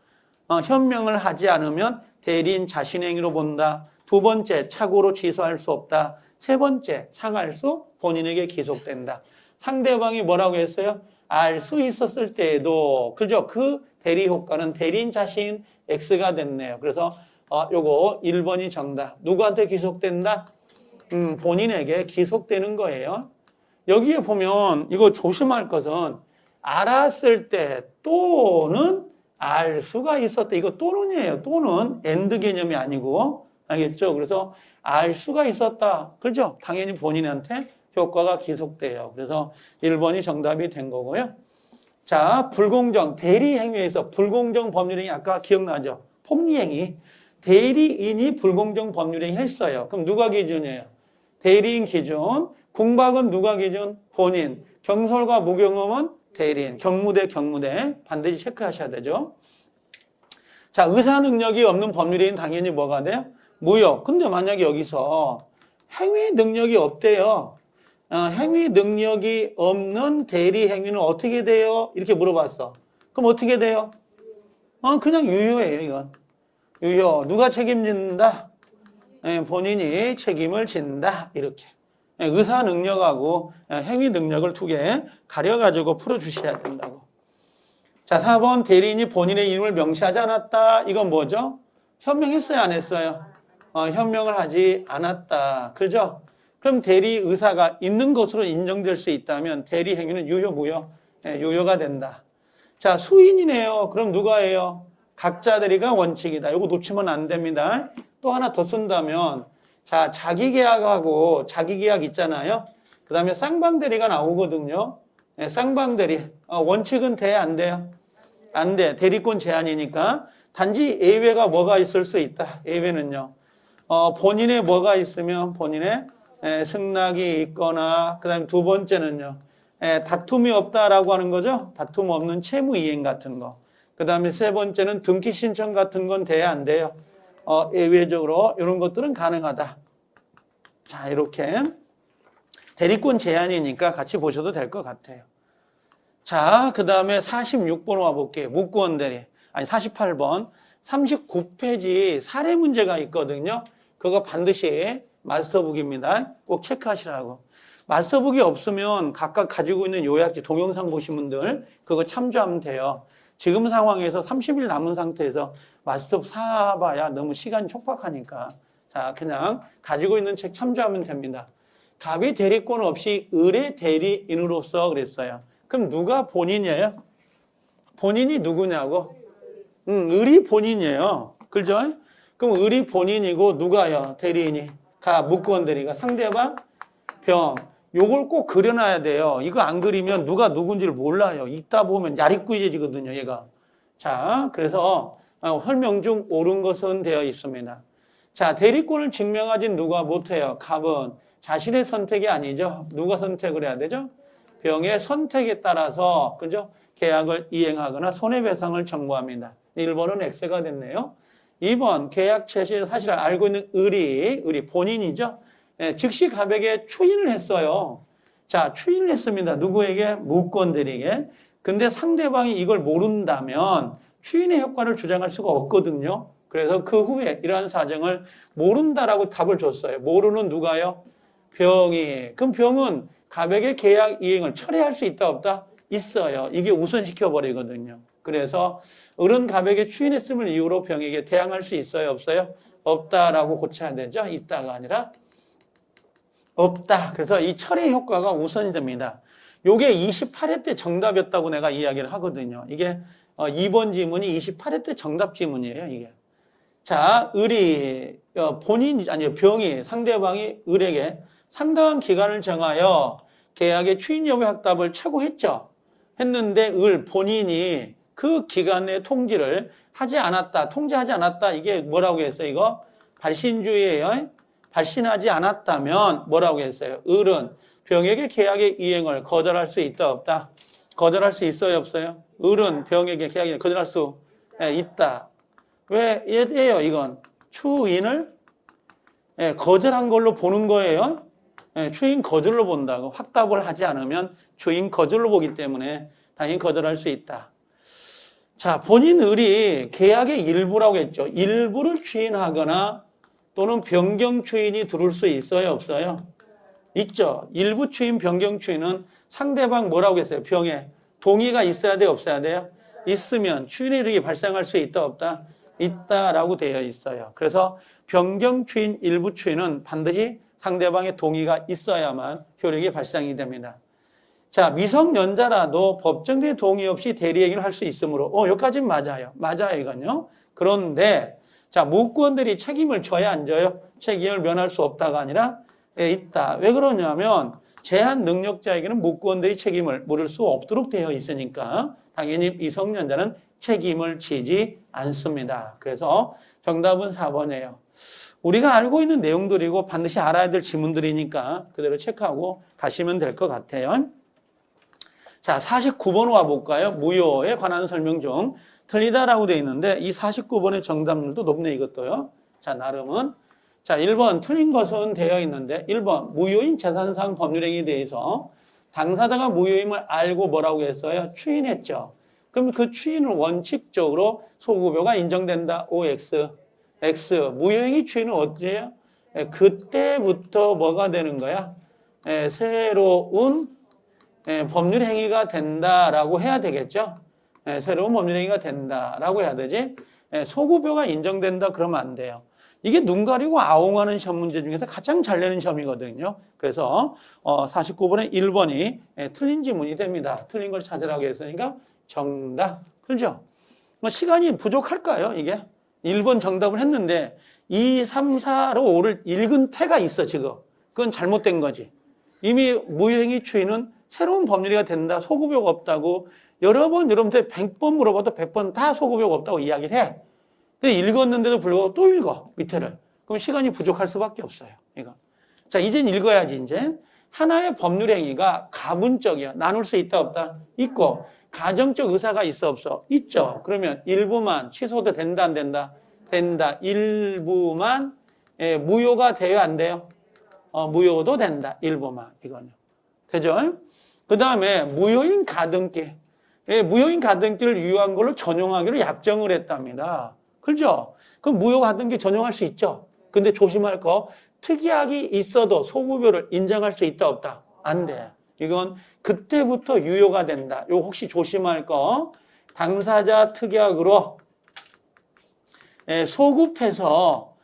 S1: 현명을 하지 않으면 대리인 자신의 행위로 본다. 두 번째, 착오로 취소할 수 없다. 세 번째, 상할수 본인에게 귀속된다. 상대방이 뭐라고 했어요? 알 수 있었을 때에도, 그죠? 그 대리 효과는 대리인 자신 X가 됐네요. 그래서 요거 1번이 정답. 누구한테 귀속된다? 본인에게 귀속되는 거예요. 여기에 보면 이거 조심할 것은 알았을 때 또는 알 수가 있었다. 이거 또는이에요. 또는 엔드 개념이 아니고. 알겠죠? 그래서 알 수가 있었다. 그렇죠? 당연히 본인한테 효과가 귀속돼요. 그래서 1번이 정답이 된 거고요. 자, 불공정, 대리행위에서 불공정 법률행위 아까 기억나죠? 폭리행위. 대리인이 불공정 법률행위 했어요. 그럼 누가 기준이에요? 대리인 기준. 궁박은 누가 기준? 본인. 경솔과 무경험은 대리인. 경무대 반드시 체크하셔야 되죠. 자, 의사 능력이 없는 법률행위는 당연히 뭐가 돼요? 무효. 근데 만약에 여기서 행위 능력이 없대요. 행위 능력이 없는 대리 행위는 어떻게 돼요? 이렇게 물어봤어. 그럼 어떻게 돼요? 그냥 유효예요, 이건. 유효. 누가 책임진다? 본인이 책임을 진다. 이렇게. 의사 능력하고 행위 능력을 두 개 가려가지고 풀어주셔야 된다고. 자, 4번 대리인이 본인의 이름을 명시하지 않았다. 이건 뭐죠? 현명했어요, 안 했어요? 현명을 하지 않았다. 그죠? 그럼 대리 의사가 있는 것으로 인정될 수 있다면 대리 행위는 유효, 무효? 유효가 된다. 자, 수인이네요. 그럼 누가 해요? 각자 대리가 원칙이다. 이거 놓치면 안 됩니다. 또 하나 더 쓴다면, 자, 자기계약하고 자기계약 있잖아요. 그 다음에 쌍방대리가 나오거든요. 쌍방대리. 원칙은 돼, 안 돼요? 안 돼. 대리권 제한이니까. 단지 예외가 뭐가 있을 수 있다. 예외는요. 본인의 뭐가 있으면 본인의 승낙이 있거나, 그 다음에 두 번째는요. 다툼이 없다라고 하는 거죠. 다툼 없는 채무이행 같은 거. 그 다음에 세 번째는 등기 신청 같은 건 돼야 안 돼요. 예외적으로 이런 것들은 가능하다. 자, 이렇게 대리권 제한이니까 같이 보셔도 될 것 같아요. 자, 그 다음에 46번 와볼게요. 무권 대리. 아니, 48번. 39페이지 사례 문제가 있거든요. 그거 반드시 마스터북입니다. 꼭 체크하시라고. 마스터북이 없으면 각각 가지고 있는 요약지, 동영상 보신 분들 그거 참조하면 돼요. 지금 상황에서 30일 남은 상태에서 마스터북 사봐야 너무 시간이 촉박하니까. 자, 그냥 가지고 있는 책 참조하면 됩니다. 갑의 대리권 없이 을의 대리인으로서 그랬어요. 그럼 누가 본인이에요? 본인이 누구냐고? 을이 본인이에요. 그죠? 그럼 을이 본인이고 누가요? 대리인이. 무권 대리가. 상대방 병. 요걸 꼭 그려놔야 돼요. 이거 안 그리면 누가 누군지를 몰라요. 읽다 보면 야리꾸이지거든요, 얘가. 자, 그래서 설명 중 옳은 것은 되어 있습니다. 자, 대리권을 증명하진 누가 못해요? 갑은 자신의 선택이 아니죠. 누가 선택을 해야 되죠? 병의 선택에 따라서, 그죠? 계약을 이행하거나 손해배상을 청구합니다. 1번은 X가 됐네요. 2번 계약 체실 사실을 알고 있는 을이 본인이죠. 즉시 갑에게 추인을 했어요. 자, 추인을 했습니다. 누구에게? 무권들에게. 근데 상대방이 이걸 모른다면 추인의 효과를 주장할 수가 없거든요. 그래서 그 후에 이러한 사정을 모른다라고 답을 줬어요. 모르는 누가요? 병이. 그럼 병은 갑에게 계약 이행을 철회할 수 있다 없다? 있어요. 이게 우선시켜 버리거든요. 그래서 을은 갑에게 추인했음을 이유로 병에게 대항할 수 있어요? 없어요? 없다라고 고쳐야 되죠. 있다가 아니라 없다. 그래서 이 철회 효과가 우선이 됩니다. 요게 28회 때 정답이었다고 내가 이야기를 하거든요. 이게 2번 지문이 28회 때 정답 지문이에요. 이게. 자, 병이 상대방이 을에게 상당한 기간을 정하여 계약의 추인 여부 확답을 최고했죠. 했는데 본인이 그 기간 내 통지를 하지 않았다. 통지하지 않았다. 이게 뭐라고 했어요? 이거 발신주의예요. 발신하지 않았다면 뭐라고 했어요? 을은 병에게 계약의 이행을 거절할 수 있다 없다? 거절할 수 있어요 없어요? 을은 병에게 계약을 거절할 수 있다. 왜 얘예요? 이건 추인을 거절한 걸로 보는 거예요. 추인 거절로 본다고. 확답을 하지 않으면 추인 거절로 보기 때문에 당연히 거절할 수 있다. 자, 본인 을이 계약의 일부라고 했죠. 일부를 추인하거나 또는 변경 추인이 들어올 수 있어요 없어요? 있죠. 일부 추인, 변경 추인은 상대방 뭐라고 했어요? 병에 동의가 있어야 돼요 없어야 돼요? 있으면 추인의 이력이 발생할 수 있다 없다? 있다라고 되어 있어요. 그래서 변경 추인, 일부 추인은 반드시 상대방의 동의가 있어야만 효력이 발생이 됩니다. 자, 미성년자라도 법정대 동의 없이 대리행위를 할 수 있으므로 여기까지는 맞아요. 맞아요 이건요. 그런데 자, 무권들이 책임을 져야 안 져요? 책임을 면할 수 없다가 아니라 있다. 왜 그러냐면 제한 능력자에게는 무권들이 책임을 물을 수 없도록 되어 있으니까 당연히 미성년자는 책임을 지지 않습니다. 그래서 정답은 4번이에요. 우리가 알고 있는 내용들이고 반드시 알아야 될 지문들이니까 그대로 체크하고 가시면 될 것 같아요. 자, 49번 와볼까요? 무효에 관한 설명 중 틀리다라고 되어 있는데 이 49번의 정답률도 높네 이것도요. 자, 나름은. 자, 1번 틀린 것은 되어 있는데 1번 무효인 재산상 법률행위에 대해서 당사자가 무효임을 알고 뭐라고 했어요? 추인했죠. 그럼 그 추인은 원칙적으로 소급여가 인정된다. OX. X. 무효행위 추인은 어때요? 그때부터 뭐가 되는 거야? 새로운 법률행위가 된다라고 해야 되겠죠? 새로운 법률행위가 된다라고 해야 되지? 소급여가 인정된다 그러면 안 돼요. 이게 눈 가리고 아웅하는 시험 문제 중에서 가장 잘 내는 시험이거든요. 그래서 49번에 1번이 틀린 지문이 됩니다. 틀린 걸 찾으라고 했으니까 정답. 그렇죠? 시간이 부족할까요? 이게 1번 정답을 했는데 2, 3, 4로 5를 읽은 태가 있어 지금. 그건 잘못된 거지. 이미 무효행위 추인은 새로운 법률이가 된다. 소급여가 없다고 여러 번 여러분한테 100번 물어봐도 100번 다 소급여가 없다고 이야기를 해. 근데 읽었는데도 불구하고 또 읽어 밑에를. 그럼 시간이 부족할 수밖에 없어요. 이거. 자, 이젠 읽어야지 이제. 하나의 법률행위가 가문적이야. 나눌 수 있다 없다? 있고. 가정적 의사가 있어 없어? 있죠. 그러면 일부만 취소도 된다 안 된다? 된다. 일부만 무효가 돼요 안 돼요? 무효도 된다. 일부만. 이거는. 되죠? 그 다음에 무효인 가등기. 무효인 가등기를 유효한 걸로 전용하기로 약정을 했답니다. 그렇죠? 그럼 무효 가등기 전용할 수 있죠? 근데 조심할 거 특이하게 있어도 소급여를 인정할 수 있다 없다? 안 돼. 이건 그때부터 유효가 된다. 이거 혹시 조심할 거 당사자 특약으로 소급해서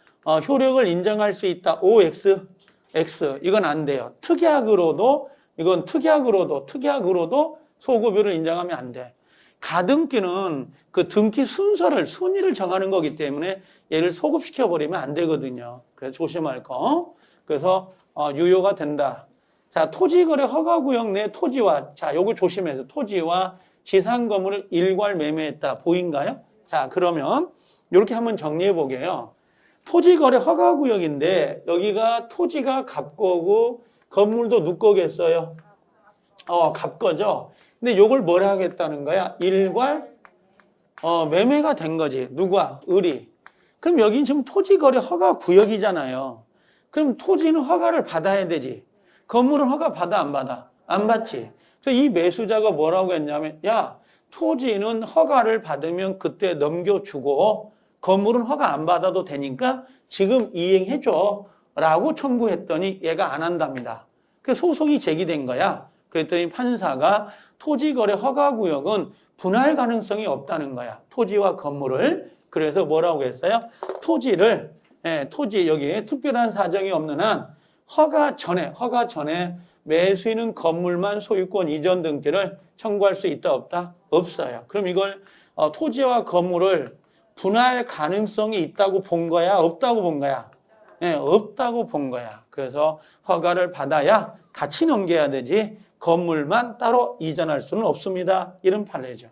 S1: 효력을 인정할 수 있다. OX, X 이건 안 돼요. 특약으로도 이건 특약으로도 소급여를 인정하면 안 돼. 가등기는 그 등기 순위를 정하는 거기 때문에 얘를 소급시켜버리면 안 되거든요. 그래서 조심할 거. 그래서 유효가 된다. 자, 토지거래 허가구역 내 토지와, 자, 요거 조심해서 토지와 지상 건물을 일괄 매매했다. 보인가요? 자, 그러면 이렇게 한번 정리해 보게요. 토지거래 허가구역인데 여기가 토지가 갑거고 건물도 누거겠어요? 갑거죠. 근데 요걸 뭐라 하겠다는 거야? 일괄 매매가 된 거지. 누가? 을이. 그럼 여긴 지금 토지거래 허가구역이잖아요. 그럼 토지는 허가를 받아야 되지. 건물은 허가 받아 안 받아? 안 받지. 그래서 이 매수자가 뭐라고 했냐면 야, 토지는 허가를 받으면 그때 넘겨주고 건물은 허가 안 받아도 되니까 지금 이행해줘 라고 청구했더니 얘가 안 한답니다. 그래서 소송이 제기된 거야. 그랬더니 판사가 토지거래 허가구역은 분할 가능성이 없다는 거야. 토지와 건물을. 그래서 뭐라고 했어요? 토지 여기에 특별한 사정이 없는 한 허가 전에 매수인은 건물만 소유권 이전 등기를 청구할 수 있다 없다? 없어요. 그럼 이걸 토지와 건물을 분할 가능성이 있다고 본 거야? 없다고 본 거야? 없다고 본 거야. 그래서 허가를 받아야 같이 넘겨야 되지 건물만 따로 이전할 수는 없습니다. 이런 판례죠.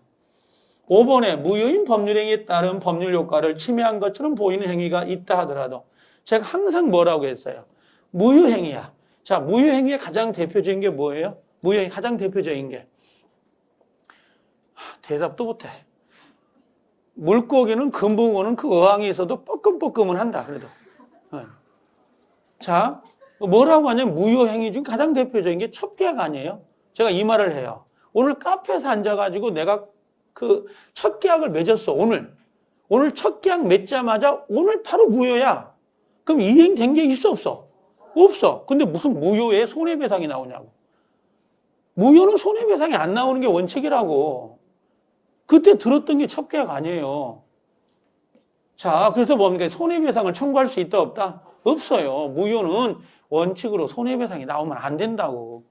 S1: 5번에 무효인 법률행위에 따른 법률 효과를 침해한 것처럼 보이는 행위가 있다 하더라도 제가 항상 뭐라고 했어요? 무효행위야. 자, 무효행위의 가장 대표적인 게 뭐예요? 무효행위 가장 대표적인 게 대답도 못해. 물고기는 금붕어는 그 어항에 있어도 뻐끔뻐끔은 한다. 그래도. 자, 뭐라고 하냐면 무효행위 중 가장 대표적인 게 첩계약 아니에요? 제가 이 말을 해요. 오늘 카페에서 앉아가지고 내가 그 첫 계약을 맺었어. 오늘 첫 계약 맺자마자 오늘 바로 무효야. 그럼 이행된 게 있어 없어? 없어. 근데 무슨 무효에 손해배상이 나오냐고. 무효는 손해배상이 안 나오는 게 원칙이라고. 그때 들었던 게 첫 계약 아니에요. 자, 그래서 뭡니까? 손해배상을 청구할 수 있다 없다? 없어요. 무효는 원칙으로 손해배상이 나오면 안 된다고.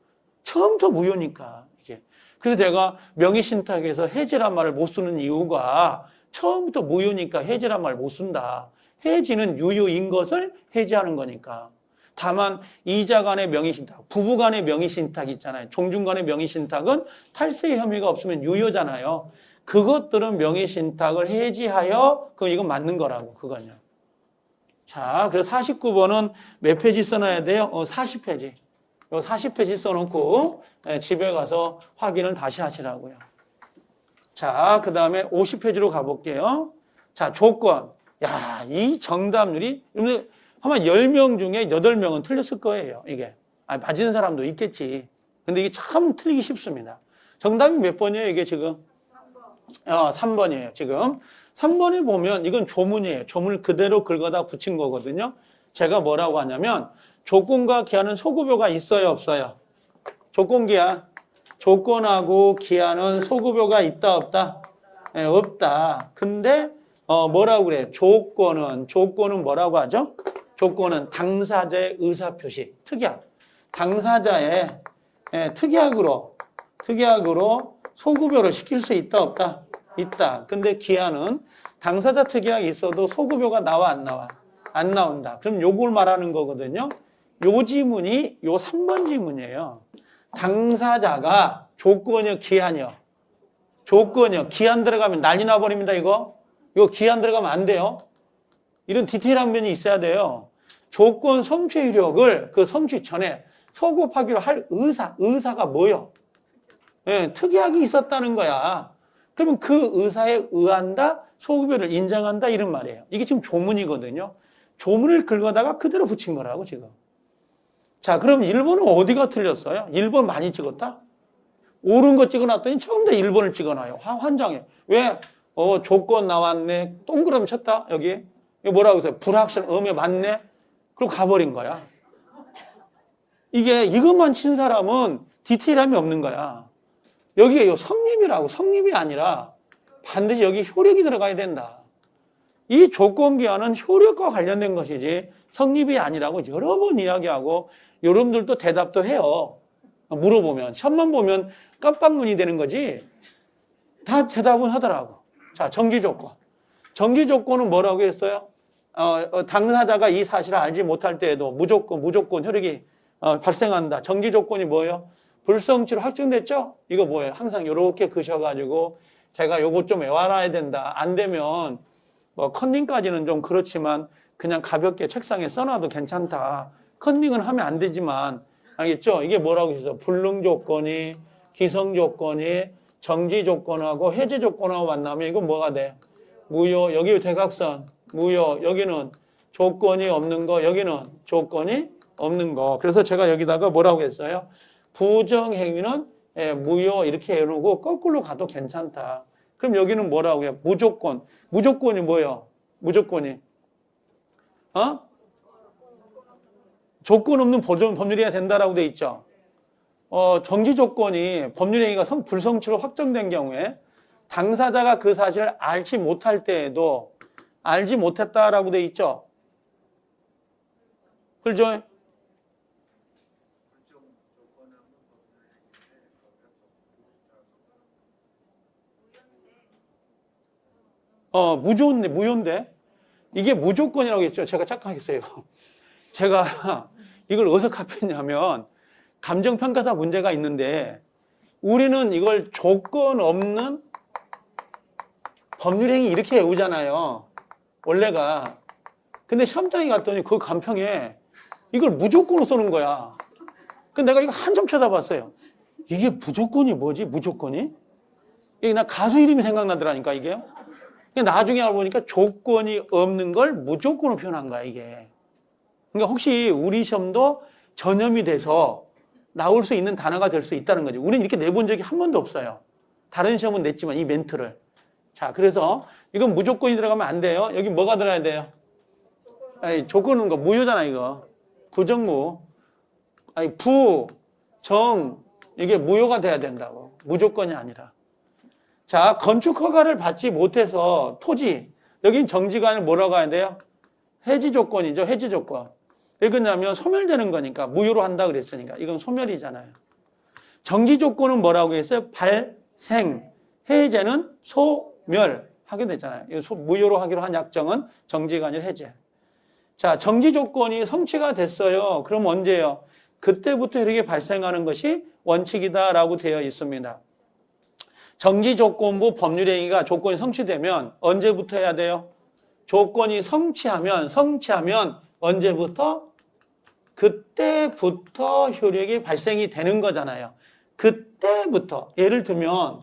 S1: 처음부터 무효니까. 이게. 그래서 제가 명의신탁에서 해지란 말을 못 쓰는 이유가 처음부터 무효니까 해지란 말을 못 쓴다. 해지는 유효인 것을 해지하는 거니까. 다만 이자 간의 명의신탁, 부부 간의 명의신탁 있잖아요. 종중 간의 명의신탁은 탈세 혐의가 없으면 유효잖아요. 그것들은 명의신탁을 해지하여 이건 맞는 거라고. 그거는요. 자, 그래서 49번은 몇 페이지 써놔야 돼요? 40페이지. 40페이지 써놓고 집에 가서 확인을 다시 하시라고요. 자, 그 다음에 50페이지로 가볼게요. 자, 조건. 야, 이 정답률이 아마 10명 중에 8명은 틀렸을 거예요. 이게. 맞은 사람도 있겠지. 근데 이게 참 틀리기 쉽습니다. 정답이 몇 번이에요? 이게 지금? 3번이에요. 지금. 3번에 보면 이건 조문이에요. 조문을 그대로 긁어다 붙인 거거든요. 제가 뭐라고 하냐면 조건과 기한은 소급효가 있어요, 없어요? 조건 기한. 조건하고 기한은 소급효가 있다, 없다? 네, 없다. 근데 뭐라고 그래요? 조건은 뭐라고 하죠? 조건은 당사자의 의사표시, 특약. 당사자의 특약으로 소급효를 시킬 수 있다, 없다? 있다. 근데 기한은 당사자 특약이 있어도 소급효가 나와, 안 나와? 안 나온다. 그럼 요걸 말하는 거거든요. 요 지문이 요 3번 지문이에요. 당사자가 조건이요, 기한이요? 조건이요. 기한 들어가면 난리 나버립니다, 이거. 이거 기한 들어가면 안 돼요. 이런 디테일한 면이 있어야 돼요. 조건 성취 효력을 그 성취 전에 소급하기로 할 의사가 뭐요? 예, 특약이 있었다는 거야. 그러면 그 의사에 의한다, 소급효를 인정한다, 이런 말이에요. 이게 지금 조문이거든요. 조문을 긁어다가 그대로 붙인 거라고, 지금. 자, 그럼 1번은 어디가 틀렸어요? 1번 많이 찍었다? 옳은 거 찍어놨더니 처음부터 1번을 찍어놔요. 환장해. 왜? 조건 나왔네. 동그라미 쳤다, 여기. 이거 뭐라고 했어요? 불확실, 맞네? 그리고 가버린 거야. 이것만 친 사람은 디테일함이 없는 거야. 여기에 성립이라고, 성립이 아니라 반드시 여기 효력이 들어가야 된다. 이 조건기한은 효력과 관련된 것이지 성립이 아니라고 여러 번 이야기하고 여러분들도 대답도 해요. 물어보면. 시험만 보면 깜빡눈이 되는 거지 다 대답은 하더라고. 자, 정지조건. 정지조건은 뭐라고 했어요? 당사자가 이 사실을 알지 못할 때에도 무조건 효력이 발생한다. 정지조건이 뭐예요? 불성취로 확정됐죠? 이거 뭐예요? 항상 이렇게 그셔가지고 제가 요거 좀 외워놔야 된다. 안 되면 컨닝까지는 좀 그렇지만 그냥 가볍게 책상에 써놔도 괜찮다. 컨닝은 하면 안 되지만 알겠죠? 이게 뭐라고 했어요? 불능조건이, 기성조건이, 정지조건하고 해제조건하고 만나면 이건 뭐가 돼? 무효. 여기 대각선 무효. 여기는 조건이 없는 거. 여기는 조건이 없는 거. 그래서 제가 여기다가 뭐라고 했어요? 부정행위는 무효 이렇게 해놓고 거꾸로 가도 괜찮다. 그럼 여기는 뭐라고 해요? 무조건. 무조건이 뭐예요? 무조건이. 조건 없는 법률행위가 된다라고 돼 있죠. 정지 조건이 법률행위가 불성취로 확정된 경우에 당사자가 그 사실을 알지 못할 때에도 알지 못했다라고 돼 있죠. 그렇죠? 무효인데. 이게 무조건이라고 했죠. 제가 착각했어요. 제가 이걸 어디서 카피했냐면 감정평가사 문제가 있는데 우리는 이걸 조건 없는 법률행위 이렇게 외우잖아요. 원래가. 근데 시험장에 갔더니 그 간평에 이걸 무조건으로 쓰는 거야. 근데 내가 이거 한참 쳐다봤어요. 이게 무조건이 뭐지? 무조건이? 이게 나 가수 이름이 생각나더라니까, 이게. 나중에 알아보니까 조건이 없는 걸 무조건으로 표현한 거야, 이게. 그러니까 혹시 우리 시험도 전염이 돼서 나올 수 있는 단어가 될 수 있다는 거죠. 우리는 이렇게 내본 적이 한 번도 없어요. 다른 시험은 냈지만 이 멘트를. 자, 그래서 이건 무조건이 들어가면 안 돼요. 여기 뭐가 들어야 돼요? 아니, 조건은 거 무효잖아, 이거. 부정무. 아니, 부, 정, 이게 무효가 돼야 된다고. 무조건이 아니라. 자, 건축 허가를 받지 못해서 토지. 여긴 정지가 아니라 뭐라고 해야 돼요? 해지 조건이죠. 해지 조건. 왜 그러냐면 소멸되는 거니까. 무효로 한다 그랬으니까. 이건 소멸이잖아요. 정지 조건은 뭐라고 했어요? 발생. 해제는 소멸. 하게 되잖아요. 무효로 하기로 한 약정은 정지가 아니라 해제. 자, 정지 조건이 성취가 됐어요. 그럼 언제요? 그때부터 이렇게 발생하는 것이 원칙이다라고 되어 있습니다. 정지 조건부 법률행위가 조건이 성취되면 언제부터 해야 돼요? 조건이 성취하면 언제부터? 그때부터 효력이 발생이 되는 거잖아요. 그때부터. 예를 들면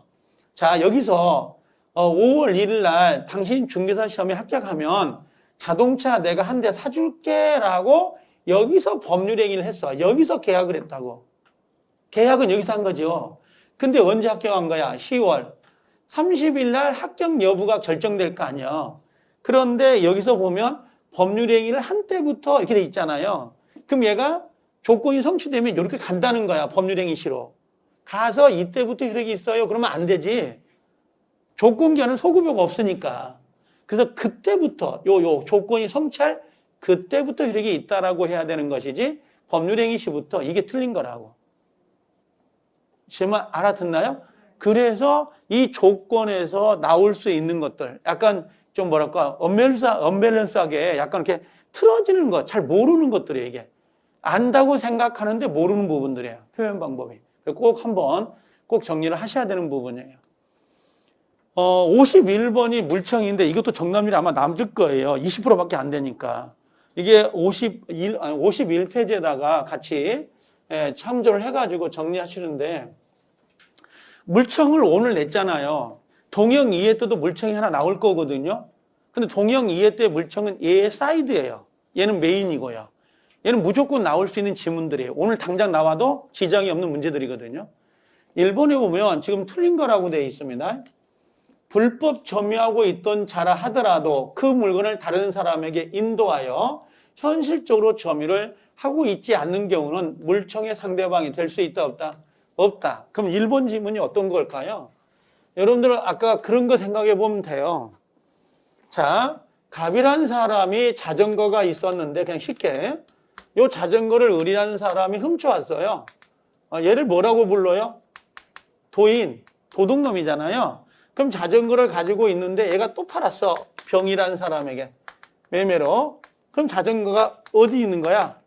S1: 자, 여기서 5월 1일 날 당신 중개사 시험에 합격하면 자동차 내가 한 대 사줄게 라고 여기서 법률행위를 했어. 여기서 계약을 했다고. 계약은 여기서 한 거죠. 근데 언제 합격한 거야? 10월 30일 날 합격 여부가 결정될 거 아니야. 그런데 여기서 보면 법률행위를 한 때부터 이렇게 돼 있잖아요. 그럼 얘가 조건이 성취되면 이렇게 간다는 거야. 법률행위시로. 가서 이때부터 효력이 있어요. 그러면 안 되지. 조건기한은 소급요가 없으니까. 그래서 그때부터 요 조건이 성취할 그때부터 효력이 있다라고 해야 되는 것이지 법률행위 시부터 이게 틀린 거라고. 제 말 알아듣나요? 그래서 이 조건에서 나올 수 있는 것들 약간 좀 뭐랄까 언밸런스하게 약간 이렇게 틀어지는 것, 잘 모르는 것들이에요. 이게 안다고 생각하는데 모르는 부분들이에요. 표현 방법이. 꼭 한번 꼭 정리를 하셔야 되는 부분이에요. 51번이 물청인데 이것도 정답률이 아마 남을 거예요. 20%밖에 안 되니까. 이게 51페이지에다가 같이 참조를 해가지고 정리하시는데 물청을 오늘 냈잖아요. 동형 이해 때도 물청이 하나 나올 거거든요. 근데 동형 이해 때 물청은 얘의 사이드예요. 얘는 메인이고요. 얘는 무조건 나올 수 있는 지문들이에요. 오늘 당장 나와도 지장이 없는 문제들이거든요. 1번에 보면 지금 틀린 거라고 되어 있습니다. 불법 점유하고 있던 자라 하더라도 그 물건을 다른 사람에게 인도하여 현실적으로 점유를 하고 있지 않는 경우는 물청의 상대방이 될 수 있다 없다? 없다. 그럼 1번 지문이 어떤 걸까요? 여러분들은 아까 그런 거 생각해 보면 돼요. 자, 갑이라는 사람이 자전거가 있었는데 그냥 쉽게 이 자전거를 을이라는 사람이 훔쳐왔어요. 얘를 뭐라고 불러요? 도인, 도둑놈이잖아요. 그럼 자전거를 가지고 있는데 얘가 또 팔았어. 병이라는 사람에게. 매매로. 그럼 자전거가 어디 있는 거야?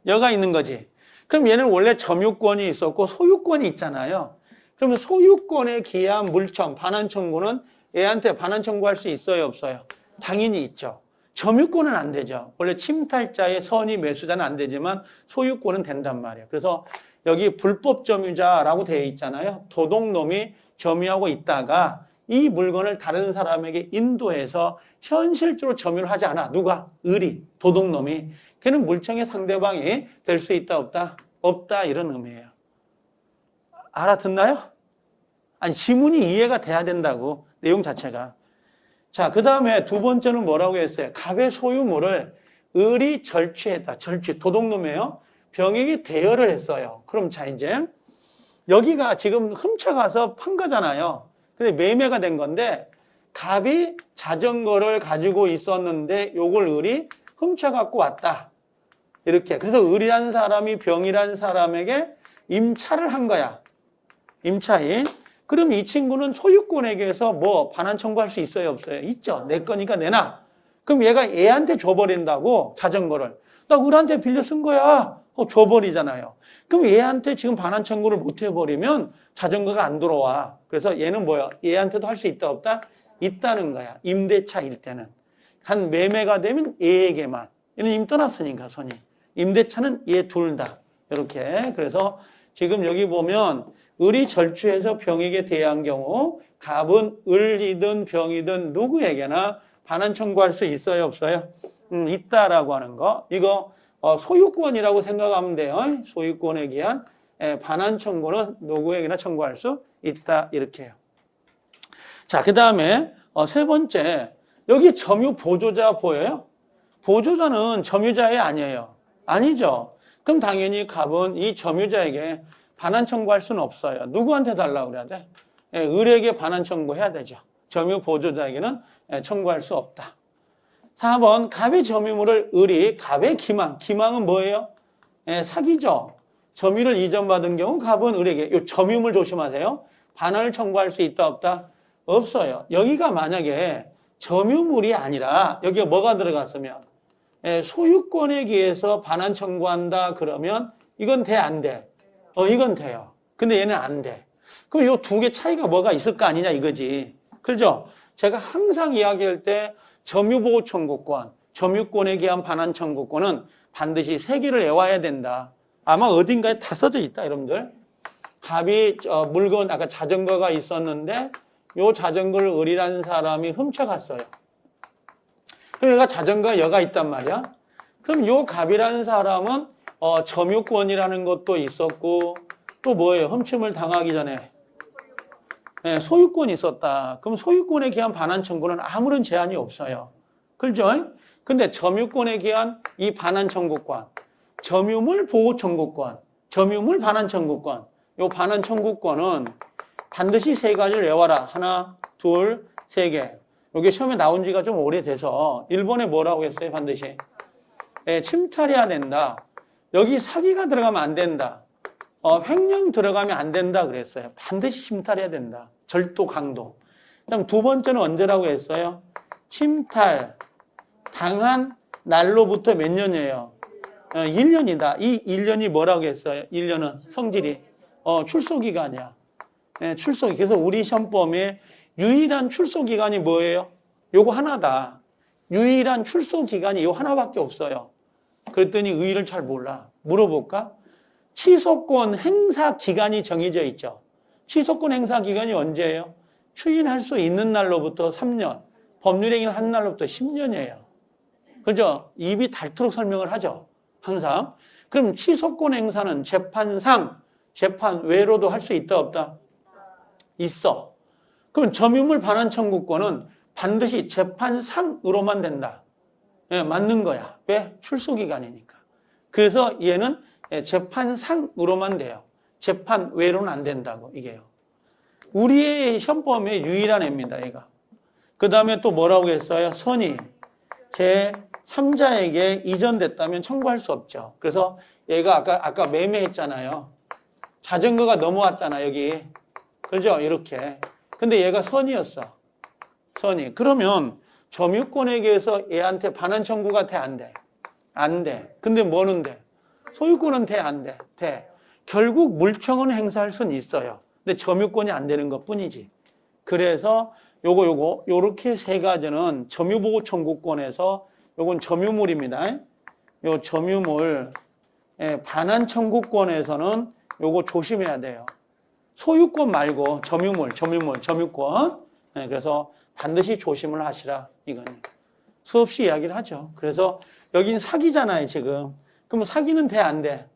S1: 여가 있는 거지. 그럼 얘는 원래 점유권이 있었고 소유권이 있잖아요. 그러면 소유권에 기한 물청, 반환 청구는 얘한테 반환 청구할 수 있어요? 없어요? 당연히 있죠. 점유권은 안 되죠. 원래 침탈자의 선의 매수자는 안 되지만 소유권은 된단 말이에요. 그래서 여기 불법 점유자라고 되어 있잖아요. 도둑놈이 점유하고 있다가 이 물건을 다른 사람에게 인도해서 현실적으로 점유를 하지 않아. 누가? 을이, 도둑놈이. 걔는 물청의 상대방이 될 수 있다 없다? 없다 이런 의미예요. 알아듣나요? 아니 지문이 이해가 돼야 된다고 내용 자체가. 자, 그 다음에 두 번째는 뭐라고 했어요? 갑의 소유물을 을이 절취했다. 절취, 도둑놈이에요. 병에게 대여를 했어요. 그럼 자 이제 여기가 지금 훔쳐가서 판 거잖아요. 근데 매매가 된 건데 갑이 자전거를 가지고 있었는데 요걸 을이 훔쳐갖고 왔다. 이렇게. 그래서 을이라는 사람이 병이라는 사람에게 임차를 한 거야. 임차인. 그럼 이 친구는 소유권에게서 뭐 반환 청구할 수 있어요? 없어요? 있죠. 내 거니까 내놔. 그럼 얘가 얘한테 줘버린다고 자전거를. 나 을한테 빌려 쓴 거야. 줘버리잖아요. 그럼 얘한테 지금 반환 청구를 못 해버리면 자전거가 안 들어와. 그래서 얘는 뭐야? 얘한테도 할 수 있다 없다? 있다는 거야. 임대차일 때는. 한 매매가 되면 얘에게만. 얘는 이미 떠났으니까 손이. 임대차는 얘 둘 다. 이렇게. 그래서 지금 여기 보면 을이 절주해서 병에게 대한 경우 갑은 을이든 병이든 누구에게나 반환 청구할 수 있어요 없어요? 있다라고 하는 거. 이거 소유권이라고 생각하면 돼요. 소유권에 기한 반환 청구는 누구에게나 청구할 수 있다 이렇게 해요. 자, 그 다음에 세 번째 여기 점유 보조자 보여요? 보조자는 점유자의 아니에요. 아니죠. 그럼 당연히 갑은 이 점유자에게 반환 청구할 수는 없어요. 누구한테 달라고 그래야 돼? 을에게 반환 청구해야 되죠. 점유 보조자에게는 청구할 수 없다. 4번 갑의 점유물을 을이 갑의 기망. 기망은 뭐예요? 사기죠. 점유를 이전받은 경우 갑은 을에게 이 점유물 조심하세요. 반환을 청구할 수 있다 없다? 없어요. 여기가 만약에 점유물이 아니라 여기가 뭐가 들어갔으면 소유권에 기해서 반환 청구한다 그러면 이건 돼 안 돼? 이건 돼요. 근데 얘는 안 돼. 그럼 이 두 개 차이가 뭐가 있을 거 아니냐 이거지. 그렇죠? 제가 항상 이야기할 때 점유보호 청구권, 점유권에 기한 반환 청구권은 반드시 세 개를 외워야 된다. 아마 어딘가에 다 써져 있다 여러분들. 갑이 물건 아까 자전거가 있었는데 요 자전거를 을이라는 사람이 훔쳐갔어요. 그럼 얘가 자전거에 여가 있단 말이야. 그럼 요 갑이라는 사람은 점유권이라는 것도 있었고 또 뭐예요? 훔침을 당하기 전에 소유권이 있었다. 그럼 소유권에 기한 반환 청구는 아무런 제한이 없어요. 그렇죠? 근데 점유권에 기한 이 반환 청구권, 점유물 보호 청구권, 점유물 반환 청구권, 요 반환 청구권은 반드시 세 가지를 외워라. 하나, 둘, 세 개. 이게 시험에 나온 지가 좀 오래돼서 일본에 뭐라고 했어요? 반드시 침탈해야 된다. 여기 사기가 들어가면 안 된다. 횡령 들어가면 안 된다 그랬어요. 반드시 침탈해야 된다. 절도 강도. 그다음 두 번째는 언제라고 했어요? 침탈 당한 날로부터 몇 년이에요? 1년이다. 이 1년이 뭐라고 했어요? 1년은 성질이 출소 기간이야. 출소. 그래서 우리 시험범위에 유일한 출소 기간이 뭐예요? 요거 하나다. 유일한 출소 기간이 요 하나밖에 없어요. 그랬더니 의의를 잘 몰라. 물어볼까? 취소권 행사 기간이 정해져 있죠. 취소권 행사 기간이 언제예요? 추인할 수 있는 날로부터 3년, 법률행위를 한 날로부터 10년이에요. 그죠? 입이 닳도록 설명을 하죠. 항상. 그럼 취소권 행사는 재판상, 재판 외로도 할 수 있다 없다? 있어. 그럼 점유물 반환 청구권은 반드시 재판상으로만 된다. 맞는 거야. 왜? 출소기간이니까. 그래서 얘는 재판상으로만 돼요. 재판 외로는 안 된다고, 이게요. 우리의 시험범위의 유일한 애입니다, 얘가. 그 다음에 또 뭐라고 했어요? 선이 제3자에게 이전됐다면 청구할 수 없죠. 그래서 얘가 아까 매매했잖아요. 자전거가 넘어왔잖아, 여기. 그렇죠? 이렇게. 근데 얘가 선이었어. 선이. 그러면 점유권에 의해서 얘한테 반환 청구가 돼, 안 돼? 안 돼. 근데 뭐는 돼? 소유권은 돼, 안 돼? 돼. 결국 물청은 행사할 수는 있어요. 근데 점유권이 안 되는 것 뿐이지. 그래서 요렇게 세 가지는 점유보호 청구권에서 요건 점유물입니다. 요 점유물, 반환 청구권에서는 요거 조심해야 돼요. 소유권 말고 점유권. 그래서 반드시 조심을 하시라, 이거는. 수없이 이야기를 하죠. 그래서 여긴 사기잖아요, 지금. 그럼 사기는 돼, 안 돼?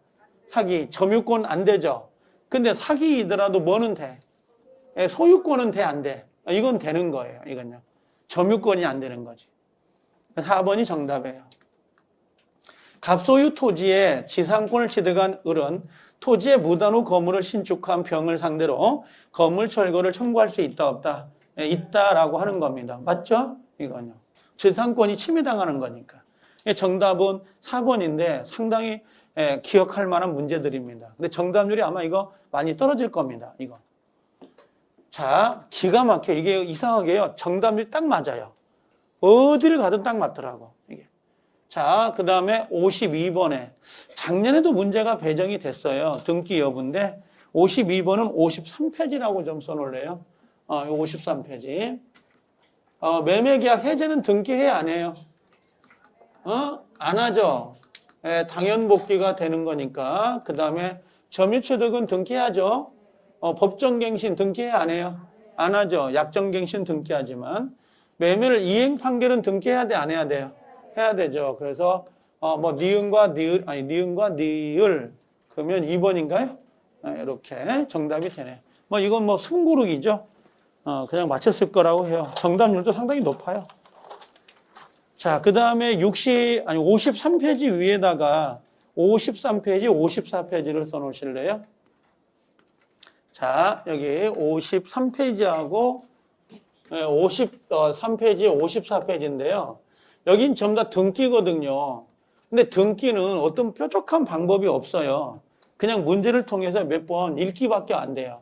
S1: 사기. 점유권 안 되죠. 근데 사기이더라도 뭐는 돼? 소유권은 돼, 안 돼? 이건 되는 거예요, 이건요. 점유권이 안 되는 거지. 4번이 정답이에요. 갑소유 토지에 지상권을 취득한 을은 토지에 무단 후 거물을 신축한 병을 상대로 거물 철거를 청구할 수 있다 없다? 있다라고 하는 겁니다. 맞죠? 이건요. 지상권이 침해당하는 거니까. 정답은 4번인데 상당히 기억할 만한 문제들입니다. 근데 정답률이 아마 이거 많이 떨어질 겁니다. 이거. 자, 기가 막혀. 이게 이상하게요. 정답률이 딱 맞아요. 어디를 가든 딱 맞더라고. 이게. 자, 그 다음에 52번에 작년에도 문제가 배정이 됐어요. 등기 여부인데 52번은 53페이지라고 좀 써놓을래요. 53페이지. 매매계약 해제는 등기해 안 해요? 안 하죠. 예, 당연 복귀가 되는 거니까. 그 다음에 점유취득은 등기하죠. 법정갱신 등기해 안 해요? 안 하죠. 약정갱신 등기하지만. 매매를 이행 판결은 등기해야 돼, 안 해야 돼요? 해야 되죠. 그래서 니은과 니을, 아니 니은과 니을 그러면 2번인가요? 이렇게 정답이 되네요. 이건 승부르기죠. 그냥 맞췄을 거라고 해요. 정답률도 상당히 높아요. 자, 그 다음에 53페이지 위에다가 53페이지, 54페이지를 써놓으실래요? 자, 여기 53페이지하고 53페이지, 54페이지인데요. 여긴 전부 다 등기거든요. 근데 등기는 어떤 뾰족한 방법이 없어요. 그냥 문제를 통해서 몇 번 읽기밖에 안 돼요.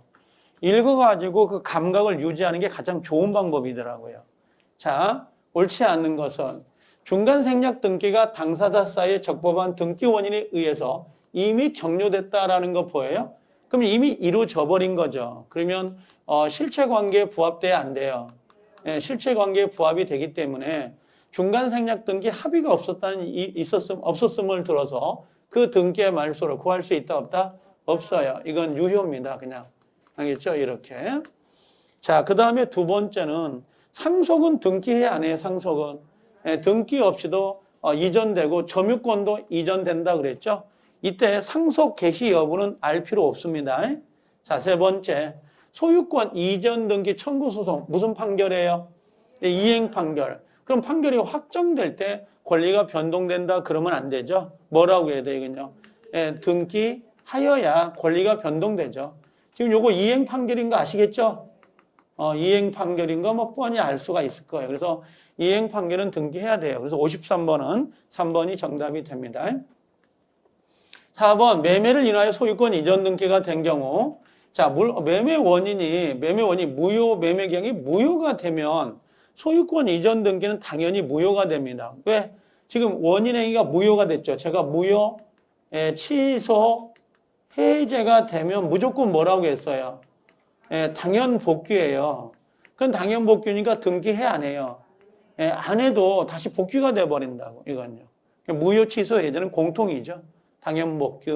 S1: 읽어가지고 그 감각을 유지하는 게 가장 좋은 방법이더라고요. 자, 옳지 않는 것은 중간 생략 등기가 당사자 사이의 적법한 등기 원인에 의해서 이미 격려됐다라는 거 보여요? 그럼 이미 이루어져 버린 거죠. 그러면 실체관계에 부합돼야 안 돼요. 예, 실체관계에 부합이 되기 때문에 중간 생략 등기 합의가 없었음을 들어서 그 등기의 말소를 구할 수 있다 없다? 없어요. 이건 유효입니다. 그냥. 알겠죠? 이렇게. 자, 그 다음에 두 번째는 상속은 등기해야 안 해요? 상속은. 예, 등기 없이도 이전되고 점유권도 이전된다 그랬죠? 이때 상속 개시 여부는 알 필요 없습니다. 자, 세 번째. 소유권 이전 등기 청구 소송. 무슨 판결이에요? 예, 이행 판결. 그럼 판결이 확정될 때 권리가 변동된다 그러면 안 되죠? 뭐라고 해야 되겠냐? 예, 등기하여야 권리가 변동되죠. 지금 요거 이행 판결인 거 아시겠죠? 이행 판결인 거 뻔히 알 수가 있을 거예요. 그래서 이행 판결은 등기해야 돼요. 그래서 53번은 3번이 정답이 됩니다. 4번 매매를 인하여 소유권 이전 등기가 된 경우 자, 매매 원인이 무효 매매 계약이 무효가 되면 소유권 이전 등기는 당연히 무효가 됩니다. 왜? 지금 원인행위가 무효가 됐죠. 제가 무효, 취소, 해제가 되면 무조건 뭐라고 했어요? 당연 복귀예요. 그건 당연 복귀니까 등기해 안 해요. 안 해도 다시 복귀가 돼버린다고 이건요. 무효, 취소, 해제는 공통이죠. 당연 복귀,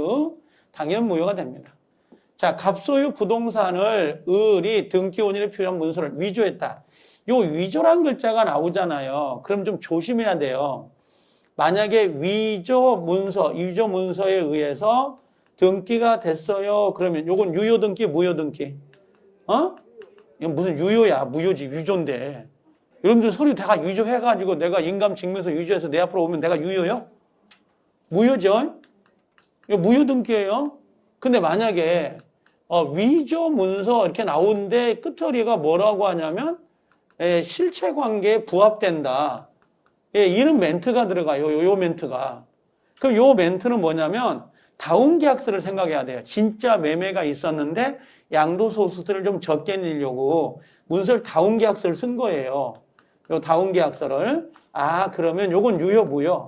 S1: 당연 무효가 됩니다. 자, 갑소유 부동산을 을이 등기 원인에 필요한 문서를 위조했다. 요 위조란 글자가 나오잖아요. 그럼 좀 조심해야 돼요. 만약에 위조 문서에 의해서 등기가 됐어요. 그러면 요건 유효 등기, 무효 등기? 이건 무슨 유효야? 무효지, 위조인데. 여러분들 서류 다 위조해가지고 내가 인감증명서 위조해서 내 앞으로 오면 내가 유효요? 무효죠? 이거 무효 등기예요. 근데 만약에 위조 문서 이렇게 나오는데 끝처리가 뭐라고 하냐면 실체관계에 부합된다. 이런 멘트가 들어가요. 요 멘트가. 그럼 요 멘트는 뭐냐면 다운계약서를 생각해야 돼요. 진짜 매매가 있었는데 양도소득세를 좀 적게 내려고 문서를 다운계약서를 쓴 거예요. 요 다운계약서를. 그러면 요건 유효, 무효?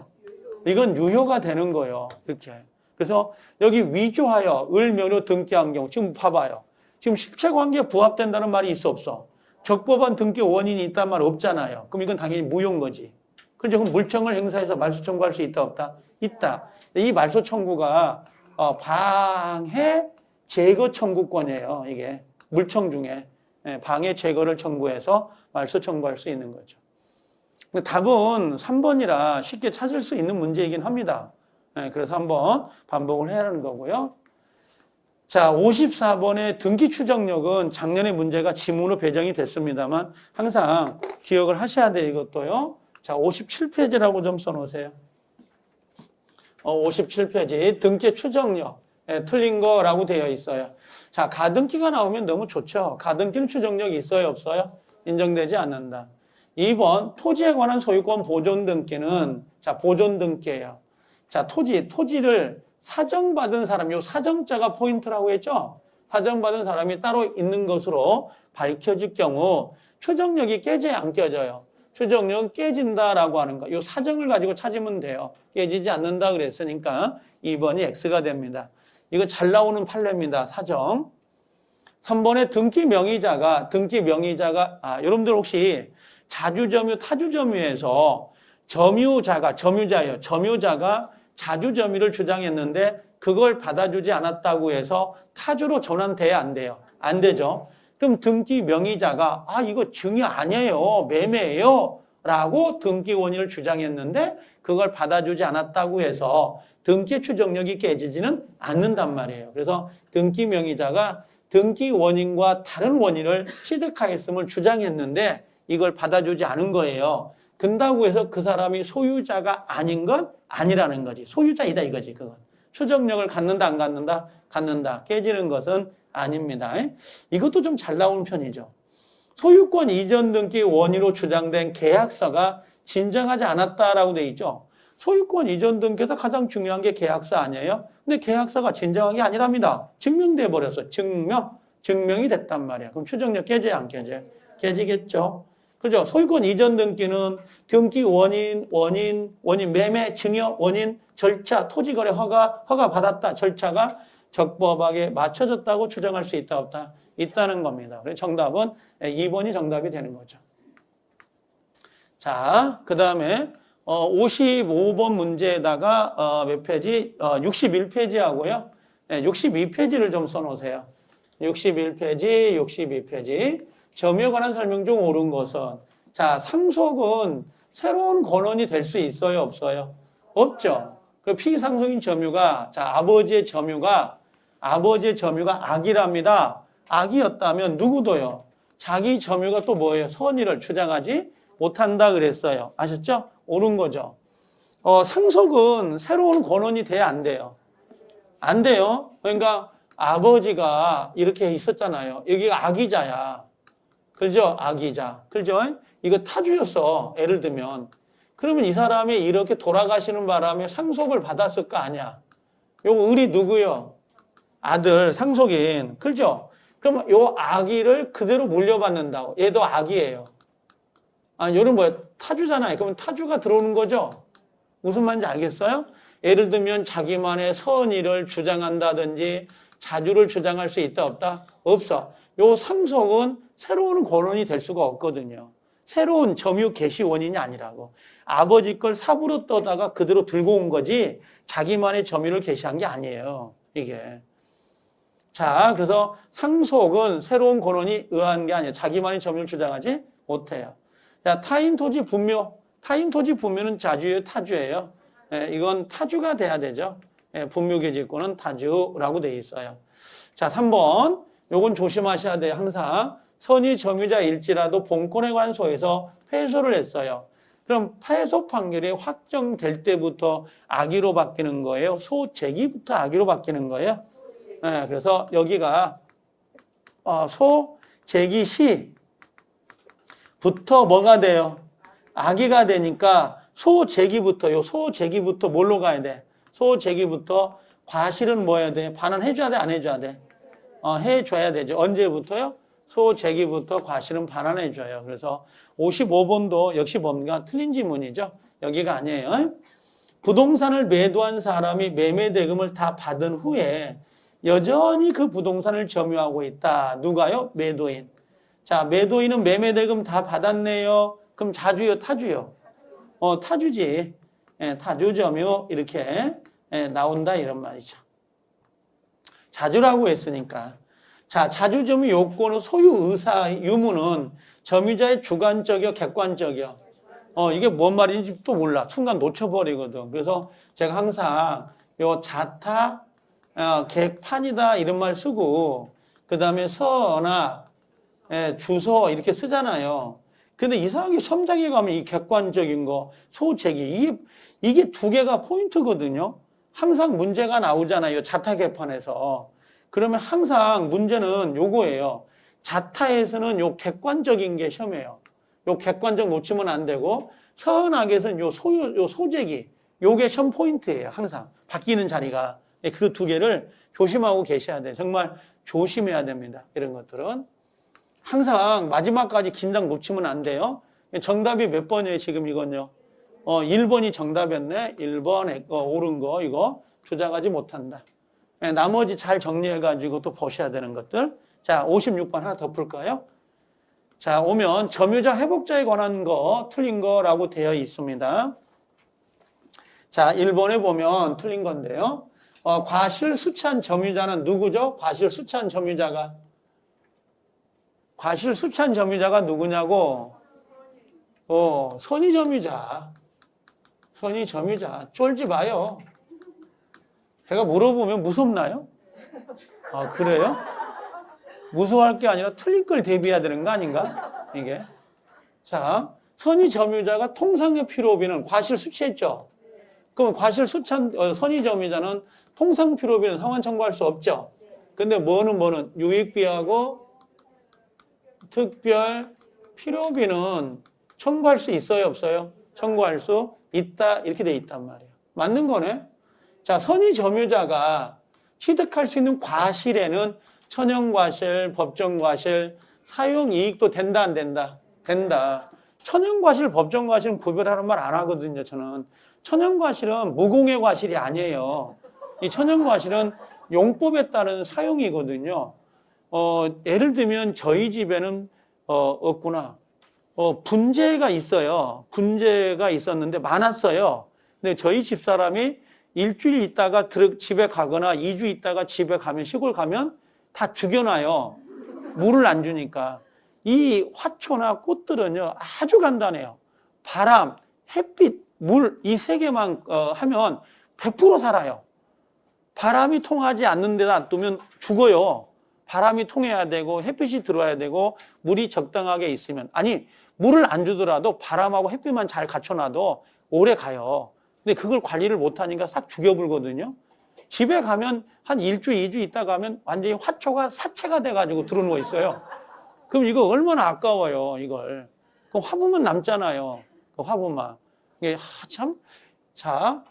S1: 이건 유효가 되는 거예요. 이렇게. 그래서 여기 위조하여 을면허 등기한 경우 지금 봐봐요. 지금 실체관계에 부합된다는 말이 있어 없어? 적법한 등기 원인이 있단 말 없잖아요. 그럼 이건 당연히 무효인 거지. 그럼 물청을 행사해서 말소 청구할 수 있다 없다? 있다. 이 말소 청구가 방해 제거 청구권이에요. 이게 물청 중에 방해 제거를 청구해서 말소 청구할 수 있는 거죠. 답은 3번이라 쉽게 찾을 수 있는 문제이긴 합니다. 그래서 한번 반복을 해야 하는 거고요. 자, 54번의 등기 추정력은 작년에 문제가 지문으로 배정이 됐습니다만 항상 기억을 하셔야 돼요. 이것도요. 자, 57페이지라고 좀 써놓으세요. 57페이지 등기 추정력. 틀린 거라고 되어 있어요. 자, 가등기가 나오면 너무 좋죠. 가등기는 추정력이 있어요, 없어요? 인정되지 않는다. 2번 토지에 관한 소유권 보존 등기는 자, 보존 등기예요. 자, 토지를 사정받은 사람, 요 사정자가 포인트라고 했죠? 사정받은 사람이 따로 있는 것으로 밝혀질 경우 추정력이 깨져야 안 깨져요? 추정력은 깨진다라고 하는 거. 이 사정을 가지고 찾으면 돼요. 깨지지 않는다 그랬으니까 2번이 X가 됩니다. 이거 잘 나오는 판례입니다. 사정. 3번에 등기 명의자가 여러분들 혹시 자주점유, 타주점유에서 점유자예요. 점유자가 자주점유를 주장했는데 그걸 받아주지 않았다고 해서 타주로 전환돼야 안 돼요. 안 되죠. 그럼 등기 명의자가 이거 증이 아니에요. 매매예요. 라고 등기 원인을 주장했는데 그걸 받아주지 않았다고 해서 등기 추정력이 깨지지는 않는단 말이에요. 그래서 등기 명의자가 등기 원인과 다른 원인을 취득하였음을 주장했는데 이걸 받아주지 않은 거예요. 근다고 해서 그 사람이 소유자가 아닌 건 아니라는 거지. 소유자이다 이거지, 그건. 추정력을 갖는다, 안 갖는다? 갖는다. 깨지는 것은 아닙니다. 이것도 좀 잘 나오는 편이죠. 소유권 이전 등기 원인으로 주장된 계약서가 진정하지 않았다라고 돼 있죠. 소유권 이전 등기에서 가장 중요한 게 계약서 아니에요? 근데 계약서가 진정한 게 아니랍니다. 증명돼 버렸어. 증명이 됐단 말이야. 그럼 추정력 깨져야 안 깨져요? 깨지겠죠. 그죠? 소유권 이전 등기는 등기 원인, 매매, 증여, 원인, 절차, 토지거래 허가 받았다. 절차가 적법하게 맞춰졌다고 추정할 수 있다, 없다? 있다는 겁니다. 그래서 정답은 2번이 정답이 되는 거죠. 자, 그 다음에 55번 문제에다가 몇 페이지? 61페이지 하고요. 62페이지를 좀 써놓으세요. 61페이지, 62페이지. 점유에 관한 설명 중 옳은 것은 자, 상속은 새로운 권원이 될 수 있어요, 없어요? 없죠. 그 피상속인 점유가 아버지의 점유가 악이랍니다. 악이었다면 누구도요? 자기 점유가 또 뭐예요? 선의를 주장하지 못한다 그랬어요. 아셨죠? 옳은 거죠. 상속은 새로운 권원이 돼야 안 돼요. 안 돼요. 그러니까 아버지가 이렇게 있었잖아요. 여기가 악이자야. 그죠? 악이자. 그죠? 이거 타주였어. 예를 들면. 그러면 이 사람이 이렇게 돌아가시는 바람에 상속을 받았을 거 아니야. 요 을이 누구요? 아들, 상속인. 그죠? 그러면 요 아기를 그대로 물려받는다고. 얘도 악이에요. 요런 뭐야? 타주잖아요. 그러면 타주가 들어오는 거죠? 무슨 말인지 알겠어요? 예를 들면 자기만의 선의를 주장한다든지 자주를 주장할 수 있다, 없다? 없어. 요 상속은 새로운 권원이 될 수가 없거든요. 새로운 점유 개시 원인이 아니라고. 아버지 걸 삽으로 떠다가 그대로 들고 온 거지 자기만의 점유를 개시한 게 아니에요. 이게. 자, 그래서 상속은 새로운 권원이 의한 게 아니에요. 자기만의 점유를 주장하지 못해요. 자, 타인 토지 분묘. 타인 토지 분묘는 자주예요, 타주예요? 이건 타주가 돼야 되죠. 분묘계지권은 타주라고 돼 있어요. 자, 3번. 요건 조심하셔야 돼요. 항상 선의 점유자일지라도 본권에 관한 소에서 패소를 했어요. 그럼 패소 판결이 확정될 때부터 악의로 바뀌는 거예요? 소재기부터 악의로 바뀌는 거예요? 그래서 여기가 소재기 시부터 뭐가 돼요? 악의가 되니까 소재기부터 뭘로 가야 돼? 소재기부터 과실은 뭐 해야 돼? 반환해줘야 돼? 안 해줘야 돼? 해줘야 되죠. 언제부터요? 소재기부터 과실은 반환해줘요. 그래서 55번도 역시 뭡니까? 틀린 지문이죠. 여기가 아니에요. 부동산을 매도한 사람이 매매 대금을 다 받은 후에 여전히 그 부동산을 점유하고 있다. 누가요? 매도인. 자, 매도인은 매매 대금 다 받았네요. 그럼 자주요, 타주요? 타주지. 타주 점유 이렇게 나온다 이런 말이죠. 자주라고 했으니까. 자, 자주점유 요건은 소유 의사 유무는 점유자의 주관적이요, 객관적이요. 이게 뭔 말인지 또 몰라. 순간 놓쳐버리거든. 그래서 제가 항상 요 자타, 객판이다 이런 말 쓰고 그 다음에 서나 주소 이렇게 쓰잖아요. 근데 이상하게 시험장에 가면 이 객관적인 거, 소재기 이게 두 개가 포인트거든요. 항상 문제가 나오잖아요. 자타 개판에서. 그러면 항상 문제는 요거예요. 자타에서는 요 객관적인 게 시험이에요. 요 객관적 놓치면 안 되고 서은학에서는 요 소재기 요게 시험 포인트예요. 항상 바뀌는 자리가. 그 두 개를 조심하고 계셔야 돼요. 정말 조심해야 됩니다. 이런 것들은. 항상 마지막까지 긴장 놓치면 안 돼요. 정답이 몇 번이에요, 지금 이건요? 1번이 정답이었네. 1번 옳은 거 이거 조작하지 못한다. 나머지 잘 정리해가지고 또 보셔야 되는 것들. 자, 56번 하나 더 풀까요? 자, 오면 점유자 회복자에 관한 거 틀린 거라고 되어 있습니다. 자, 1번에 보면 틀린 건데요. 과실수취한 점유자는 누구죠? 과실수취한 점유자가 누구냐고? 선의점유자. 선의점유자. 쫄지 마요. 제가 물어보면 무섭나요? 아, 그래요? 무서워할 게 아니라 틀릴 걸 대비해야 되는 거 아닌가? 이게. 자, 선의점유자가 통상의 필요비는 과실 수취했죠? 그럼 과실 수취한 선의점유자는 통상 필요비는 상환 청구할 수 없죠? 근데 뭐는 유익비하고 특별 필요비는 청구할 수 있어요, 없어요? 청구할 수 있다, 이렇게 돼 있단 말이에요. 맞는 거네? 자, 선의점유자가 취득할 수 있는 과실에는 천연과실, 법정과실, 사용이익도 된다, 안 된다? 된다. 천연과실, 법정과실은 구별하는 말 안 하거든요, 저는. 천연과실은 무공의 과실이 아니에요. 이 천연과실은 용법에 따른 사용이거든요. 예를 들면 저희 집에는 없구나. 분재가 있어요. 분재가 있었는데 많았어요. 근데 저희 집사람이 일주일 있다가 집에 가거나 2주 있다가 집에 가면, 시골 가면 다 죽여놔요. 물을 안 주니까. 이 화초나 꽃들은요, 아주 간단해요. 바람, 햇빛, 물, 이 세 개만 하면 100% 살아요. 바람이 통하지 않는 데다 놔두면 죽어요. 바람이 통해야 되고 햇빛이 들어와야 되고 물이 적당하게 있으면, 아니 물을 안 주더라도 바람하고 햇빛만 잘 갖춰놔도 오래 가요. 근데 그걸 관리를 못하니까 싹 죽여불거든요. 집에 가면 한 1주, 2주 있다 가면 완전히 화초가 사체가 돼가지고 들어오는 거 있어요. 그럼 이거 얼마나 아까워요, 이걸. 그럼 화분만 남잖아요. 그 화분만. 이게 참. 자,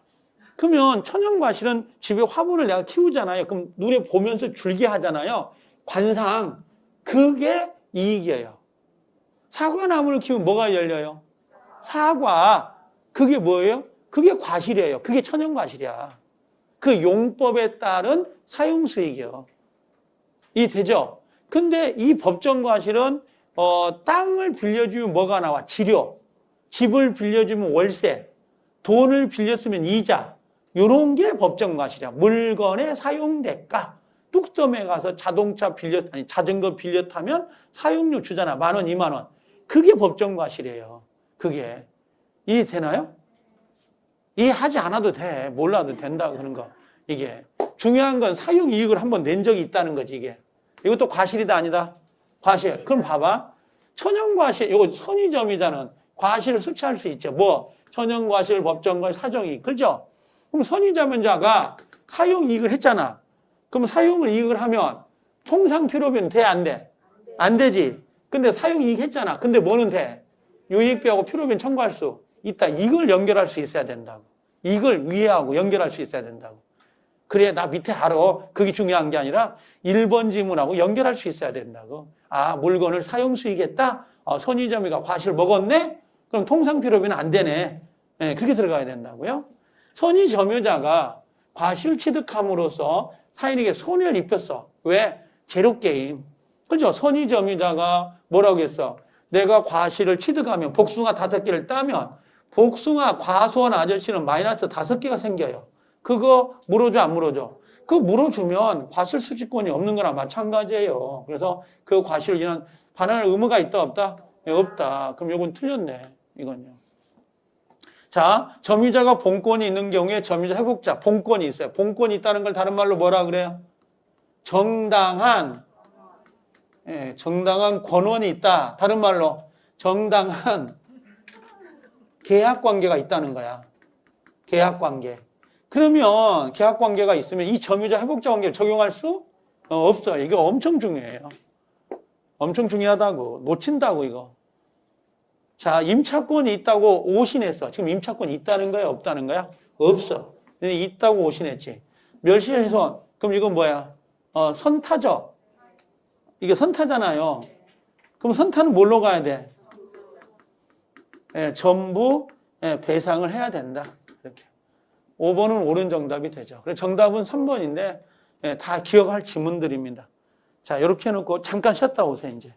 S1: 그러면 천연과실은 집에 화분을 내가 키우잖아요. 그럼 눈에 보면서 줄게 하잖아요. 관상. 그게 이익이에요. 사과나무를 키우면 뭐가 열려요? 사과. 그게 뭐예요? 그게 과실이에요. 그게 천연과실이야. 그 용법에 따른 사용수익이요. 이해되죠? 근데 이 법정과실은 땅을 빌려주면 뭐가 나와? 지료. 집을 빌려주면 월세. 돈을 빌렸으면 이자. 이런 게 법정과실이야. 물건의 사용대가. 뚝섬에 가서 자전거 빌려 타면 사용료 주잖아. 10,000원, 20,000원. 그게 법정과실이에요. 그게. 이해되나요? 이해하지 않아도 돼. 몰라도 된다고 그런 거. 이게. 중요한 건 사용이익을 한번 낸 적이 있다는 거지, 이게. 이것도 과실이다, 아니다? 과실. 그럼 봐봐. 천연과실, 이거 선의점유자는 과실을 수취할 수 있죠. 뭐? 천연과실, 법정과실, 사정이익. 그렇죠? 그럼 선의점유자가 사용이익을 했잖아. 그럼 사용을 이익을 하면 통상필요비는 돼, 안 돼? 안 되지. 근데 사용이익 했잖아. 근데 뭐는 돼? 유익비하고 필요비는 청구할 수 있다. 이걸 연결할 수 있어야 된다고. 이걸 이해하고 연결할 수 있어야 된다고. 그래, 나 밑에 알아. 그게 중요한 게 아니라 1번 지문하고 연결할 수 있어야 된다고. 아, 물건을 사용수익했다? 선의점유가 과실 먹었네? 그럼 통상필요비는 안 되네. 네, 그렇게 들어가야 된다고요. 선의점유자가 과실 취득함으로써 타인에게 손해를 입혔어. 왜? 제로게임. 그죠? 선의점유자가 뭐라고 했어? 내가 과실을 취득하면 복숭아 5개를 따면 복숭아 과수원 아저씨는 마이너스 5개가 생겨요. 그거 물어줘, 안 물어줘? 그거 물어주면 과실 수취권이 없는 거나 마찬가지예요. 그래서 그 과실을 인한 반환할 의무가 있다, 없다? 네, 없다. 그럼 이건 틀렸네. 이건요. 자, 점유자가 본권이 있는 경우에 점유자 회복자, 본권이 있어요. 본권이 있다는 걸 다른 말로 뭐라 그래요? 정당한 권원이 있다. 다른 말로 정당한 계약관계가 있다는 거야. 계약관계. 그러면 계약관계가 있으면 이 점유자 회복자 관계를 적용할 수 없어요. 이거 엄청 중요해요. 엄청 중요하다고. 놓친다고 이거. 자, 임차권이 있다고 오신했어. 지금 임차권이 있다는 거야, 없다는 거야? 없어. 근데 있다고 오신했지. 멸실훼손. 그럼 이건 뭐야? 선타죠. 이게 선타잖아요. 그럼 선타는 뭘로 가야 돼? 전부 배상을 해야 된다. 이렇게. 5번은 옳은 정답이 되죠. 그래서 정답은 3번인데 다 기억할 지문들입니다. 자, 이렇게 해놓고 잠깐 쉬었다 오세요, 이제.